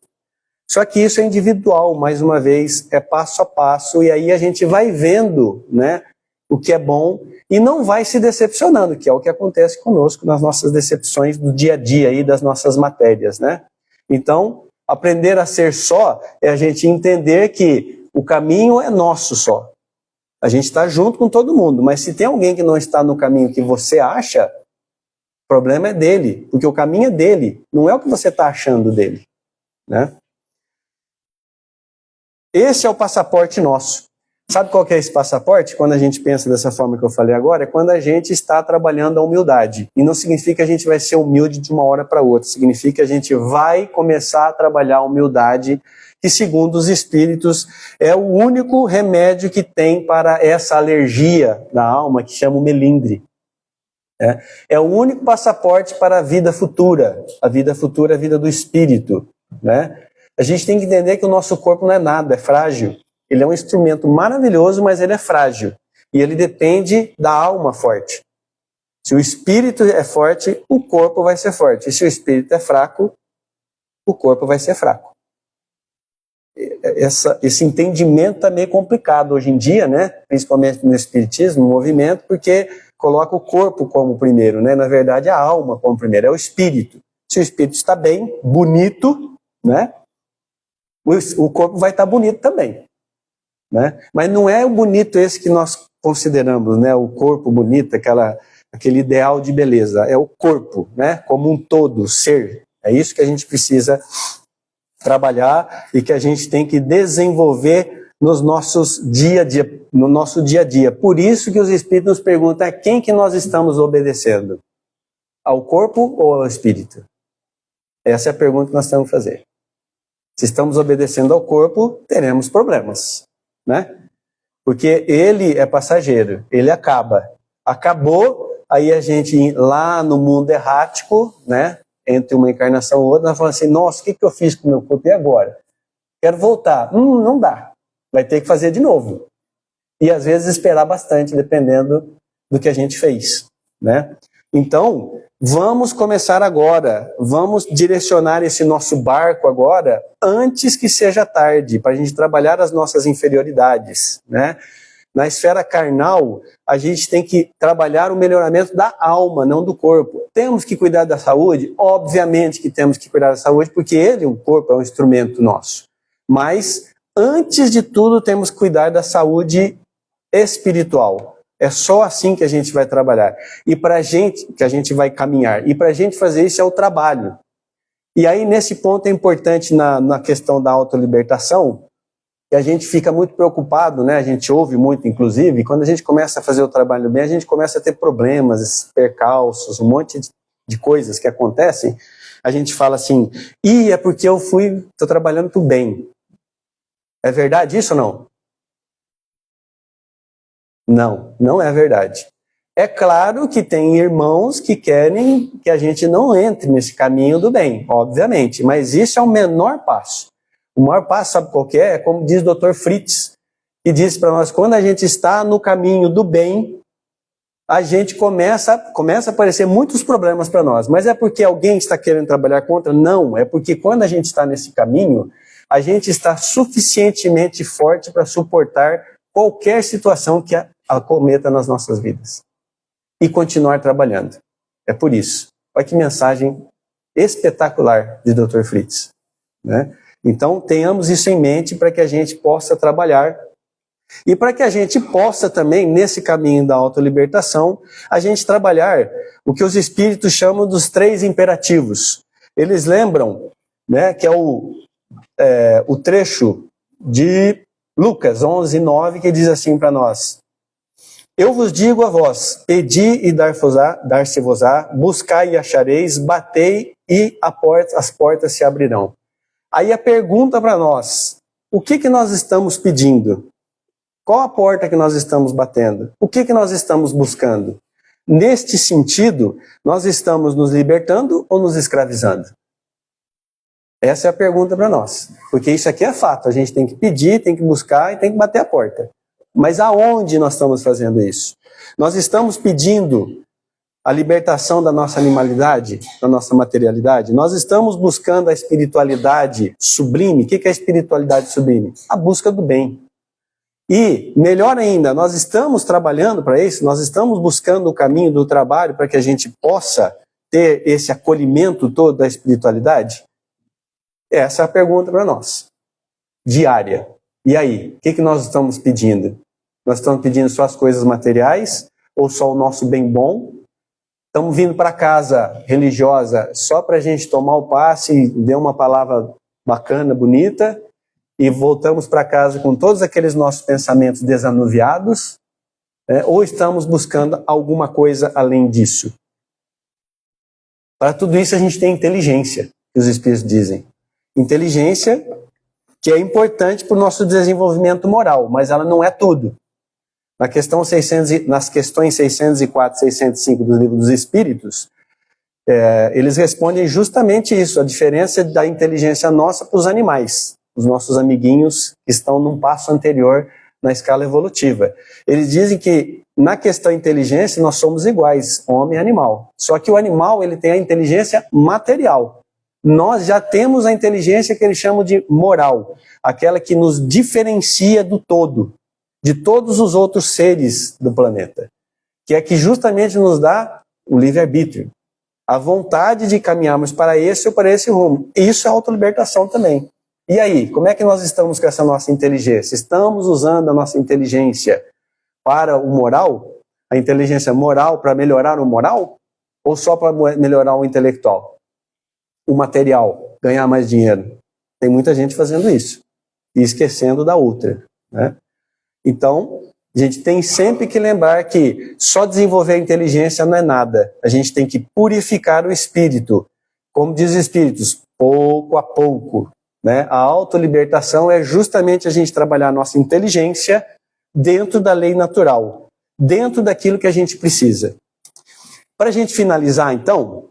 Só que isso é individual, mais uma vez, é passo a passo, e aí a gente vai vendo, né, o que é bom e não vai se decepcionando, que é o que acontece conosco nas nossas decepções do dia a dia aí, das nossas matérias, né? Então, aprender a ser só é a gente entender que o caminho é nosso só. A gente está junto com todo mundo, mas se tem alguém que não está no caminho que você acha, o problema é dele, porque o caminho é dele, não é o que você está achando dele, né? Esse é o passaporte nosso. Sabe qual que é esse passaporte? Quando a gente pensa dessa forma que eu falei agora, é quando a gente está trabalhando a humildade. E não significa que a gente vai ser humilde de uma hora para outra, significa que a gente vai começar a trabalhar a humildade, que segundo os espíritos é o único remédio que tem para essa alergia da alma, que chama o melindre. É o único passaporte para a vida futura. A vida futura é a vida do espírito, né? A gente tem que entender que o nosso corpo não é nada, é frágil. Ele é um instrumento maravilhoso, mas ele é frágil. E ele depende da alma forte. Se o espírito é forte, o corpo vai ser forte. E se o espírito é fraco, o corpo vai ser fraco. esse entendimento está meio complicado hoje em dia, né? Principalmente no espiritismo, no movimento, porque coloca o corpo como primeiro, né? Na verdade, a alma como primeiro, é o espírito. Se o espírito está bem, bonito, né? O corpo vai estar bonito também, né? Mas não é o bonito esse que nós consideramos, né? O corpo bonito, aquele ideal de beleza. É o corpo, né? Como um todo, ser. É isso que a gente precisa trabalhar e que a gente tem que desenvolver no nosso dia a dia. Por isso que os espíritos nos perguntam a quem que nós estamos obedecendo? Ao corpo ou ao espírito? Essa é a pergunta que nós temos que fazer. Se estamos obedecendo ao corpo, teremos problemas, né? Porque ele é passageiro, ele acaba. Acabou, aí a gente lá no mundo errático, né? Entre uma encarnação e outra, nós falamos assim, nossa, o que eu fiz com o meu corpo e agora? Quero voltar. Não dá. Vai ter que fazer de novo. E às vezes esperar bastante, dependendo do que a gente fez, né? Então, vamos começar agora. Vamos direcionar esse nosso barco agora, antes que seja tarde, para a gente trabalhar as nossas inferioridades, né? Na esfera carnal, a gente tem que trabalhar o melhoramento da alma, não do corpo. Temos que cuidar da saúde? Obviamente que temos que cuidar da saúde, porque o corpo é um instrumento nosso. Mas, antes de tudo, temos que cuidar da saúde espiritual. É só assim que a gente vai trabalhar. E para a gente, que a gente vai caminhar. E para a gente fazer isso é o trabalho. E aí, nesse ponto, é importante na questão da autolibertação, que a gente fica muito preocupado, né? A gente ouve muito, inclusive, quando a gente começa a fazer o trabalho bem, a gente começa a ter problemas, percalços, um monte de coisas que acontecem. A gente fala assim, é porque eu estou trabalhando pro bem. É verdade isso ou não? Não, não é verdade. É claro que tem irmãos que querem que a gente não entre nesse caminho do bem, obviamente, mas isso é o menor passo. O maior passo, sabe qual que é? É como diz o Dr. Fritz, que diz para nós, quando a gente está no caminho do bem, a gente começa a aparecer muitos problemas para nós. Mas é porque alguém está querendo trabalhar contra? Não, é porque quando a gente está nesse caminho, a gente está suficientemente forte para suportar qualquer situação que acometa nas nossas vidas. E continuar trabalhando. É por isso. Olha que mensagem espetacular de Dr. Fritz, né? Então, tenhamos isso em mente para que a gente possa trabalhar e para que a gente possa também, nesse caminho da autolibertação, a gente trabalhar o que os espíritos chamam dos 3 imperativos. Eles lembram, né, que é o trecho de Lucas 11:9, que diz assim para nós, eu vos digo a vós, pedi e dar-se-vos-á, buscai e achareis, batei e as portas se abrirão. Aí a pergunta para nós, o que nós estamos pedindo? Qual a porta que nós estamos batendo? O que nós estamos buscando? Neste sentido, nós estamos nos libertando ou nos escravizando? Essa é a pergunta para nós. Porque isso aqui é fato, a gente tem que pedir, tem que buscar e tem que bater a porta. Mas aonde nós estamos fazendo isso? Nós estamos pedindo a libertação da nossa animalidade, da nossa materialidade? Nós estamos buscando a espiritualidade sublime? O que é a espiritualidade sublime? A busca do bem. E, melhor ainda, nós estamos trabalhando para isso? Nós estamos buscando o caminho do trabalho para que a gente possa ter esse acolhimento todo da espiritualidade? Essa é a pergunta para nós. Diária. E aí, o que nós estamos pedindo? Nós estamos pedindo só as coisas materiais? Ou só o nosso bem bom? Estamos vindo para casa religiosa só para a gente tomar o passe e dar uma palavra bacana, bonita, e voltamos para casa com todos aqueles nossos pensamentos desanuviados, né? Ou estamos buscando alguma coisa além disso? Para tudo isso a gente tem inteligência, que os espíritos dizem. Inteligência que é importante para o nosso desenvolvimento moral, mas ela não é tudo. Nas questões 604 e 605 do Livro dos Espíritos, eles respondem justamente isso, a diferença da inteligência nossa para os animais, os nossos amiguinhos que estão num passo anterior na escala evolutiva. Eles dizem que na questão inteligência nós somos iguais, homem e animal. Só que o animal ele tem a inteligência material. Nós já temos a inteligência que eles chamam de moral, aquela que nos diferencia do todo, de todos os outros seres do planeta, que é que justamente nos dá o livre-arbítrio, a vontade de caminharmos para esse ou para esse rumo. Isso é autolibertação também. E aí, como é que nós estamos com essa nossa inteligência? Estamos usando a nossa inteligência para o moral? A inteligência moral para melhorar o moral? Ou só para melhorar o intelectual? O material, ganhar mais dinheiro? Tem muita gente fazendo isso e esquecendo da outra, né? Então, a gente tem sempre que lembrar que só desenvolver a inteligência não é nada. A gente tem que purificar o espírito. Como diz os espíritos, pouco a pouco, né? A autolibertação é justamente a gente trabalhar a nossa inteligência dentro da lei natural, dentro daquilo que a gente precisa. Para a gente finalizar, então,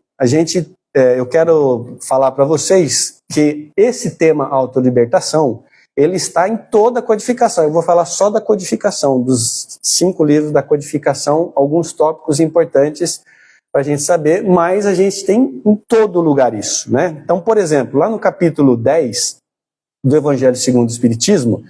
eu quero falar para vocês que esse tema autolibertação, ele está em toda a codificação. Eu vou falar só da codificação, dos 5 livros da codificação, alguns tópicos importantes para a gente saber, mas a gente tem em todo lugar isso, né? Então, por exemplo, lá no capítulo 10 do Evangelho segundo o Espiritismo,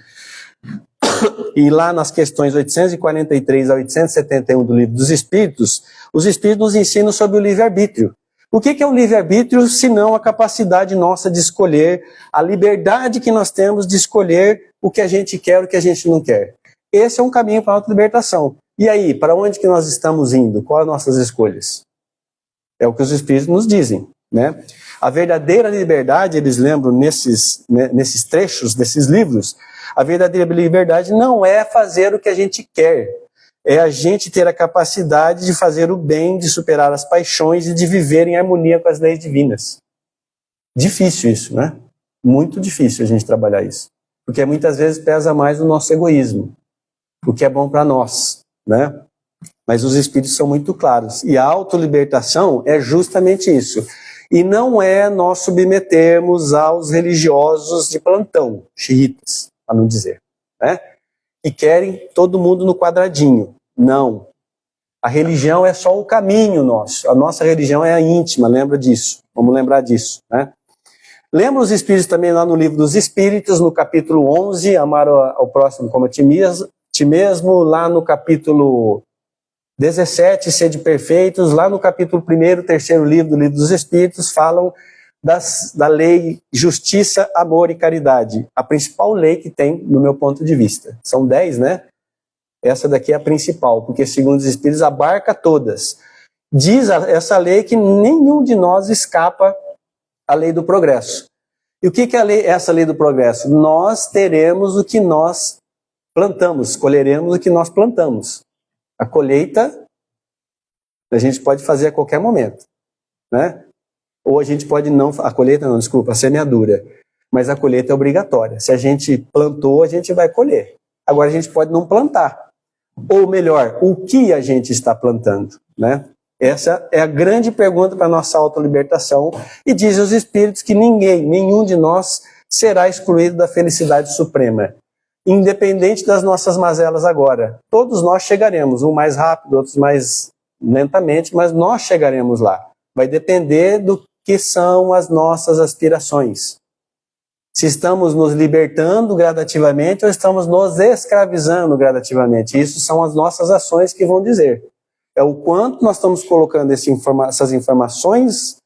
e lá nas questões 843 a 871 do Livro dos Espíritos, os Espíritos nos ensinam sobre o livre-arbítrio. O que é o livre-arbítrio, senão a capacidade nossa de escolher, a liberdade que nós temos de escolher o que a gente quer e o que a gente não quer? Esse é um caminho para a autolibertação. E aí, para onde que nós estamos indo? Quais as nossas escolhas? É o que os Espíritos nos dizem, né? A verdadeira liberdade, eles lembram nesses trechos desses livros, a verdadeira liberdade não é fazer o que a gente quer, é a gente ter a capacidade de fazer o bem, de superar as paixões e de viver em harmonia com as leis divinas. Difícil isso, né? Muito difícil a gente trabalhar isso. Porque muitas vezes pesa mais o nosso egoísmo, o que é bom para nós, né? Mas os Espíritos são muito claros. E a autolibertação é justamente isso. E não é nós submetermos aos religiosos de plantão, xiitas, para não dizer, né? E querem todo mundo no quadradinho. Não. A religião é só o caminho nosso. A nossa religião é a íntima, lembra disso. Vamos lembrar disso, né? Lembra os Espíritos também lá no Livro dos Espíritos, no capítulo 11, amar ao próximo como a ti mesmo, lá no capítulo 17, sede perfeitos, lá no capítulo 1º, 3º livro do Livro dos Espíritos, falam da lei justiça, amor e caridade. A principal lei que tem, no meu ponto de vista. São 10, né? Essa daqui é a principal, porque segundo os Espíritos abarca todas. Diz essa lei que nenhum de nós escapa à lei do progresso. E o que é essa lei do progresso? Nós teremos o que nós plantamos, colheremos o que nós plantamos. A colheita a gente pode fazer a qualquer momento, né? Ou a gente pode não... A colheita não, desculpa, a semeadura. Mas a colheita é obrigatória. Se a gente plantou, a gente vai colher. Agora a gente pode não plantar. Ou melhor, o que a gente está plantando, né? Essa é a grande pergunta para a nossa autolibertação. E diz os Espíritos que nenhum de nós será excluído da felicidade suprema. Independente das nossas mazelas agora. Todos nós chegaremos, uns mais rápido, outros mais lentamente, mas nós chegaremos lá. Vai depender do que são as nossas aspirações. Se estamos nos libertando gradativamente ou estamos nos escravizando gradativamente. Isso são as nossas ações que vão dizer. É o quanto nós estamos colocando essas informações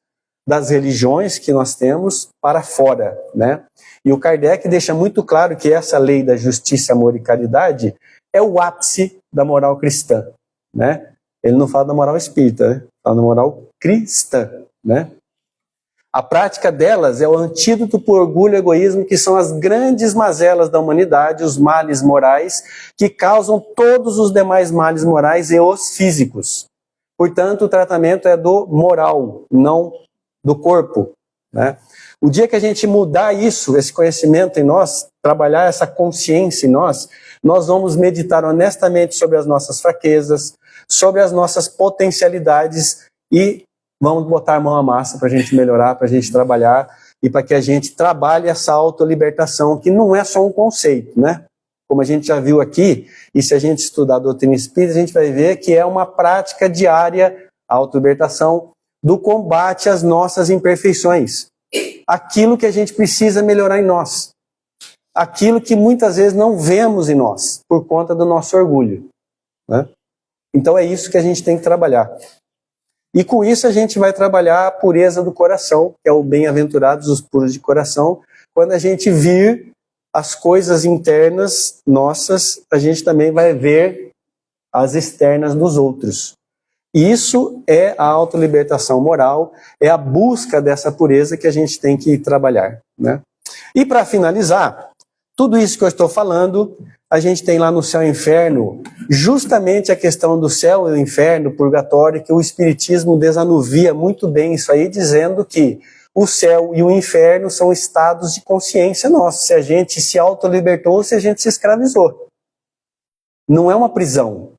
das religiões que nós temos para fora, né? E o Kardec deixa muito claro que essa lei da justiça, amor e caridade é o ápice da moral cristã, né? Ele não fala da moral espírita, né? Fala da moral cristã, né? A prática delas é o antídoto para o orgulho e egoísmo, que são as grandes mazelas da humanidade, os males morais, que causam todos os demais males morais e os físicos. Portanto, o tratamento é do moral, não do corpo, né? O dia que a gente mudar isso, esse conhecimento em nós, trabalhar essa consciência em nós vamos meditar honestamente sobre as nossas fraquezas, sobre as nossas potencialidades e vamos botar a mão à massa para a gente melhorar, para a gente trabalhar e para que a gente trabalhe essa autolibertação, que não é só um conceito, né? Como a gente já viu aqui, e se a gente estudar a doutrina espírita, a gente vai ver que é uma prática diária, a autolibertação, do combate às nossas imperfeições. aquilo que a gente precisa melhorar em nós. Aquilo que muitas vezes não vemos em nós, por conta do nosso orgulho, né? Então é isso que a gente tem que trabalhar. E com isso a gente vai trabalhar a pureza do coração, que é o bem-aventurados os puros de coração. Quando a gente vir as coisas internas nossas, a gente também vai ver as externas dos outros. Isso é a autolibertação moral, é a busca dessa pureza que a gente tem que trabalhar, né? E para finalizar, tudo isso que eu estou falando, a gente tem lá no céu e inferno, justamente a questão do céu e do inferno, purgatório, que o Espiritismo desanuvia muito bem isso aí, dizendo que o céu e o inferno são estados de consciência nossa, se a gente se autolibertou, se a gente se escravizou. Não é uma prisão,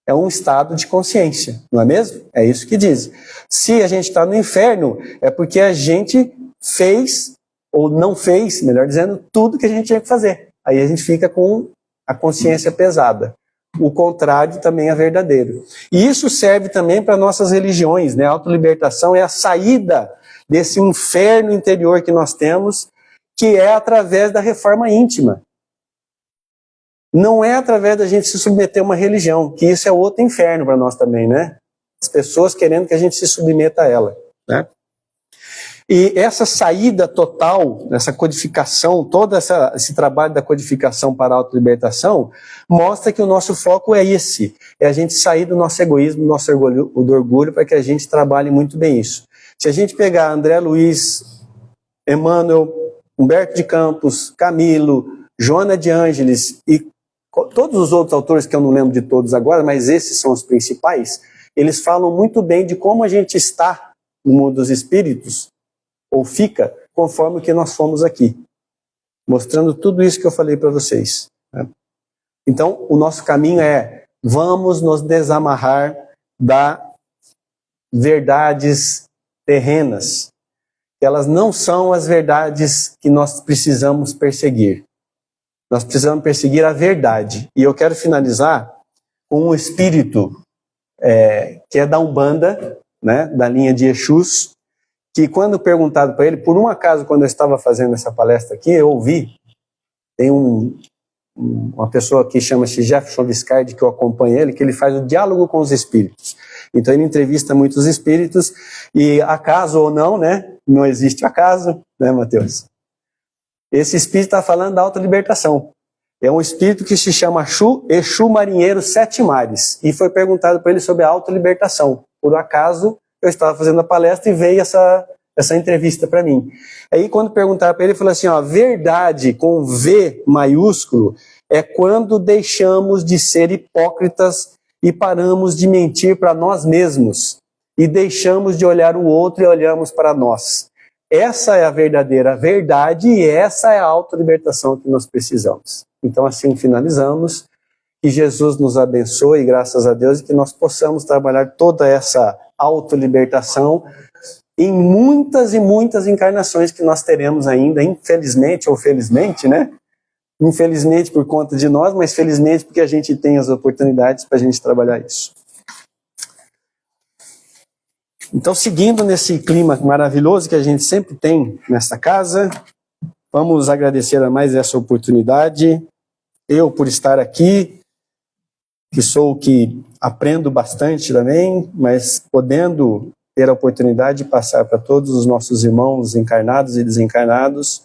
é um estado de consciência, não é mesmo? É isso que diz. Se a gente está no inferno, é porque a gente fez, ou não fez, melhor dizendo, tudo que a gente tinha que fazer. Aí a gente fica com a consciência pesada. O contrário também é verdadeiro. E isso serve também para nossas religiões, né? A autolibertação é a saída desse inferno interior que nós temos, que é através da reforma íntima. Não é através da gente se submeter a uma religião, que isso é outro inferno para nós também, né? As pessoas querendo que a gente se submeta a ela, né? E essa saída total, essa codificação, todo esse trabalho da codificação para a autolibertação, mostra que o nosso foco é esse, é a gente sair do nosso egoísmo, do nosso orgulho, para que a gente trabalhe muito bem isso. Se a gente pegar André Luiz, Emmanuel, Humberto de Campos, Camilo, Joana de Ângeles e todos os outros autores que eu não lembro de todos agora, mas esses são os principais, eles falam muito bem de como a gente está no mundo dos espíritos, ou fica, conforme o que nós fomos aqui, mostrando tudo isso que eu falei para vocês, né? Então, o nosso caminho é, vamos nos desamarrar das verdades terrenas. Elas não são as verdades que nós precisamos perseguir. Nós precisamos perseguir a verdade. E eu quero finalizar com um espírito que é da Umbanda, né, da linha de Exus, que quando perguntado para ele, por um acaso, quando eu estava fazendo essa palestra aqui, eu ouvi, tem uma pessoa que chama-se Jefferson Viscardi, que eu acompanho ele, que ele faz o diálogo com os espíritos. Então ele entrevista muitos espíritos, e acaso ou não, né, não existe acaso, né, Mateus? Esse espírito está falando da autolibertação. É um espírito que se chama Exu Marinheiro Sete Mares, e foi perguntado para ele sobre a autolibertação. Por acaso, eu estava fazendo a palestra e veio essa entrevista para mim. Aí quando perguntaram para ele, ele falou assim, ó, verdade com V maiúsculo é quando deixamos de ser hipócritas e paramos de mentir para nós mesmos e deixamos de olhar o outro e olhamos para nós. Essa é a verdadeira verdade e essa é a autolibertação que nós precisamos. Então assim finalizamos. Que Jesus nos abençoe, graças a Deus, e que nós possamos trabalhar toda essa autolibertação em muitas e muitas encarnações que nós teremos ainda, infelizmente ou felizmente, né? Infelizmente por conta de nós, mas felizmente porque a gente tem as oportunidades para a gente trabalhar isso. Então, seguindo nesse clima maravilhoso que a gente sempre tem nesta casa, vamos agradecer a mais essa oportunidade. Eu por estar aqui, que sou o que aprendo bastante também, mas podendo ter a oportunidade de passar para todos os nossos irmãos encarnados e desencarnados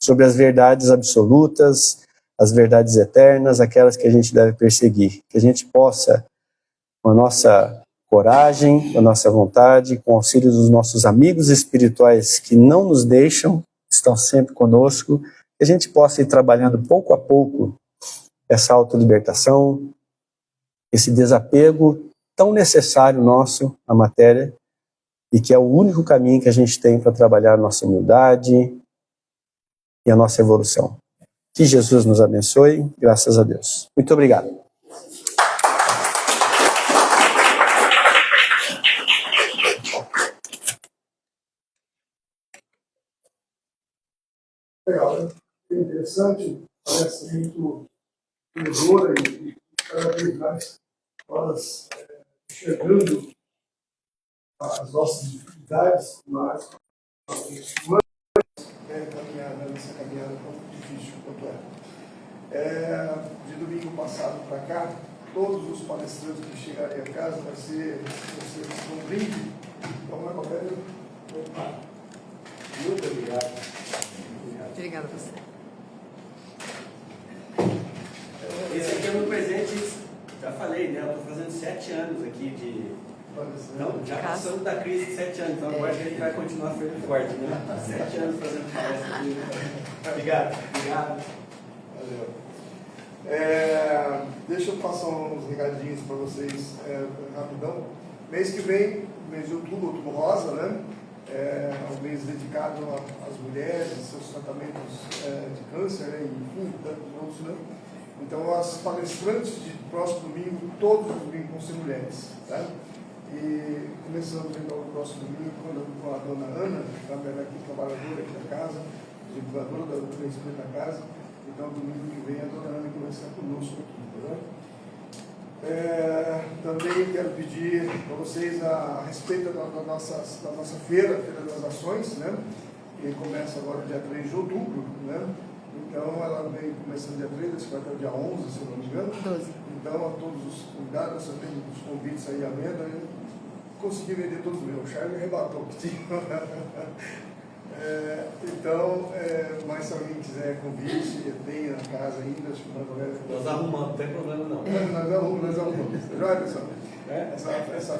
sobre as verdades absolutas, as verdades eternas, aquelas que a gente deve perseguir. Que a gente possa, com a nossa coragem, com a nossa vontade, com o auxílio dos nossos amigos espirituais que não nos deixam, estão sempre conosco, que a gente possa ir trabalhando pouco a pouco essa autolibertação, esse desapego tão necessário nosso à matéria e que é o único caminho que a gente tem para trabalhar a nossa humildade e a nossa evolução. Que Jesus nos abençoe, graças a Deus. Muito obrigado. Legal, né? É interessante, parece muito humor e cada vez mais nós chegando às nossas dificuldades, mas passado para cá, todos os palestrantes que chegarem a casa vai ser um brinde. Então, Roberto, muito obrigado. Obrigada a você. Esse aqui é um presente, já falei, né? Eu estou fazendo 7 anos aqui de... Não, já passamos da crise de 7 anos, então agora a gente vai continuar firme e forte, né? 7 anos fazendo palestra aqui. Obrigado. Valeu. Deixa eu passar uns recadinhos para vocês rapidão. Mês que vem, mês de outubro rosa, né? É um mês dedicado às mulheres, seus tratamentos de câncer, né? Enfim, tantos outros, né? Então, as palestrantes de próximo domingo, todos os domingos vão ser mulheres, tá? E começamos então no próximo domingo com a dona Ana, aqui, trabalhadora aqui da casa, divulgadora do conhecimento da casa. Então, domingo que vem a dona Ana que vai estar conosco aqui, tá? Também quero pedir para vocês a respeito da nossa feira, a Feira das Ações, né? Que começa agora dia 3 de outubro, né? Então, ela vem começando dia 3, esse vai até o dia 11, se não me engano. 12. Então, a todos os convidados, eu tenho os convites aí à venda, eu consegui vender todos os meus, o Charles arrebatou o que tinha. Mas se alguém quiser convite, tem na casa ainda, acho que nós arrumamos, não tem problema não. Nós arrumamos. Olha, pessoal, essa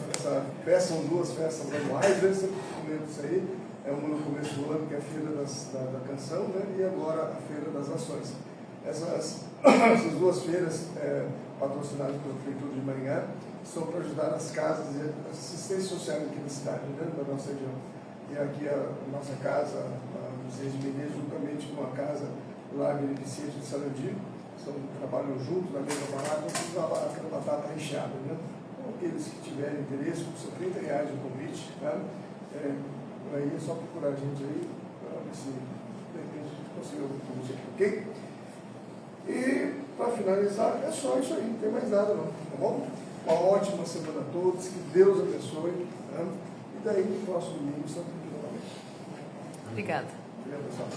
festa são 2 festas anuais, eu sempre comento isso aí. É uma no começo do ano, que é a Feira da Canção, né? E agora a Feira das Ações. Essas 2 feiras, patrocinadas pela Prefeitura de Maringá, são para ajudar as casas e a assistência social aqui na cidade, né? Da nossa região. E aqui a nossa casa, a Museu de Menezes, juntamente com a casa lá beneficente de Sarandi, trabalham juntos na mesma barraca, aquela batata recheada, né? Então, aqueles que tiverem interesse, custa R$30 o convite, tá? Por aí é só procurar a gente aí, para ver se de repente conseguir algum convite, ok? E para finalizar, é só isso aí, não tem mais nada não, tá bom? Uma ótima semana a todos, que Deus abençoe, tá? E daí no próximo domingo estamos aqui novamente. Obrigada. Obrigado, pessoal.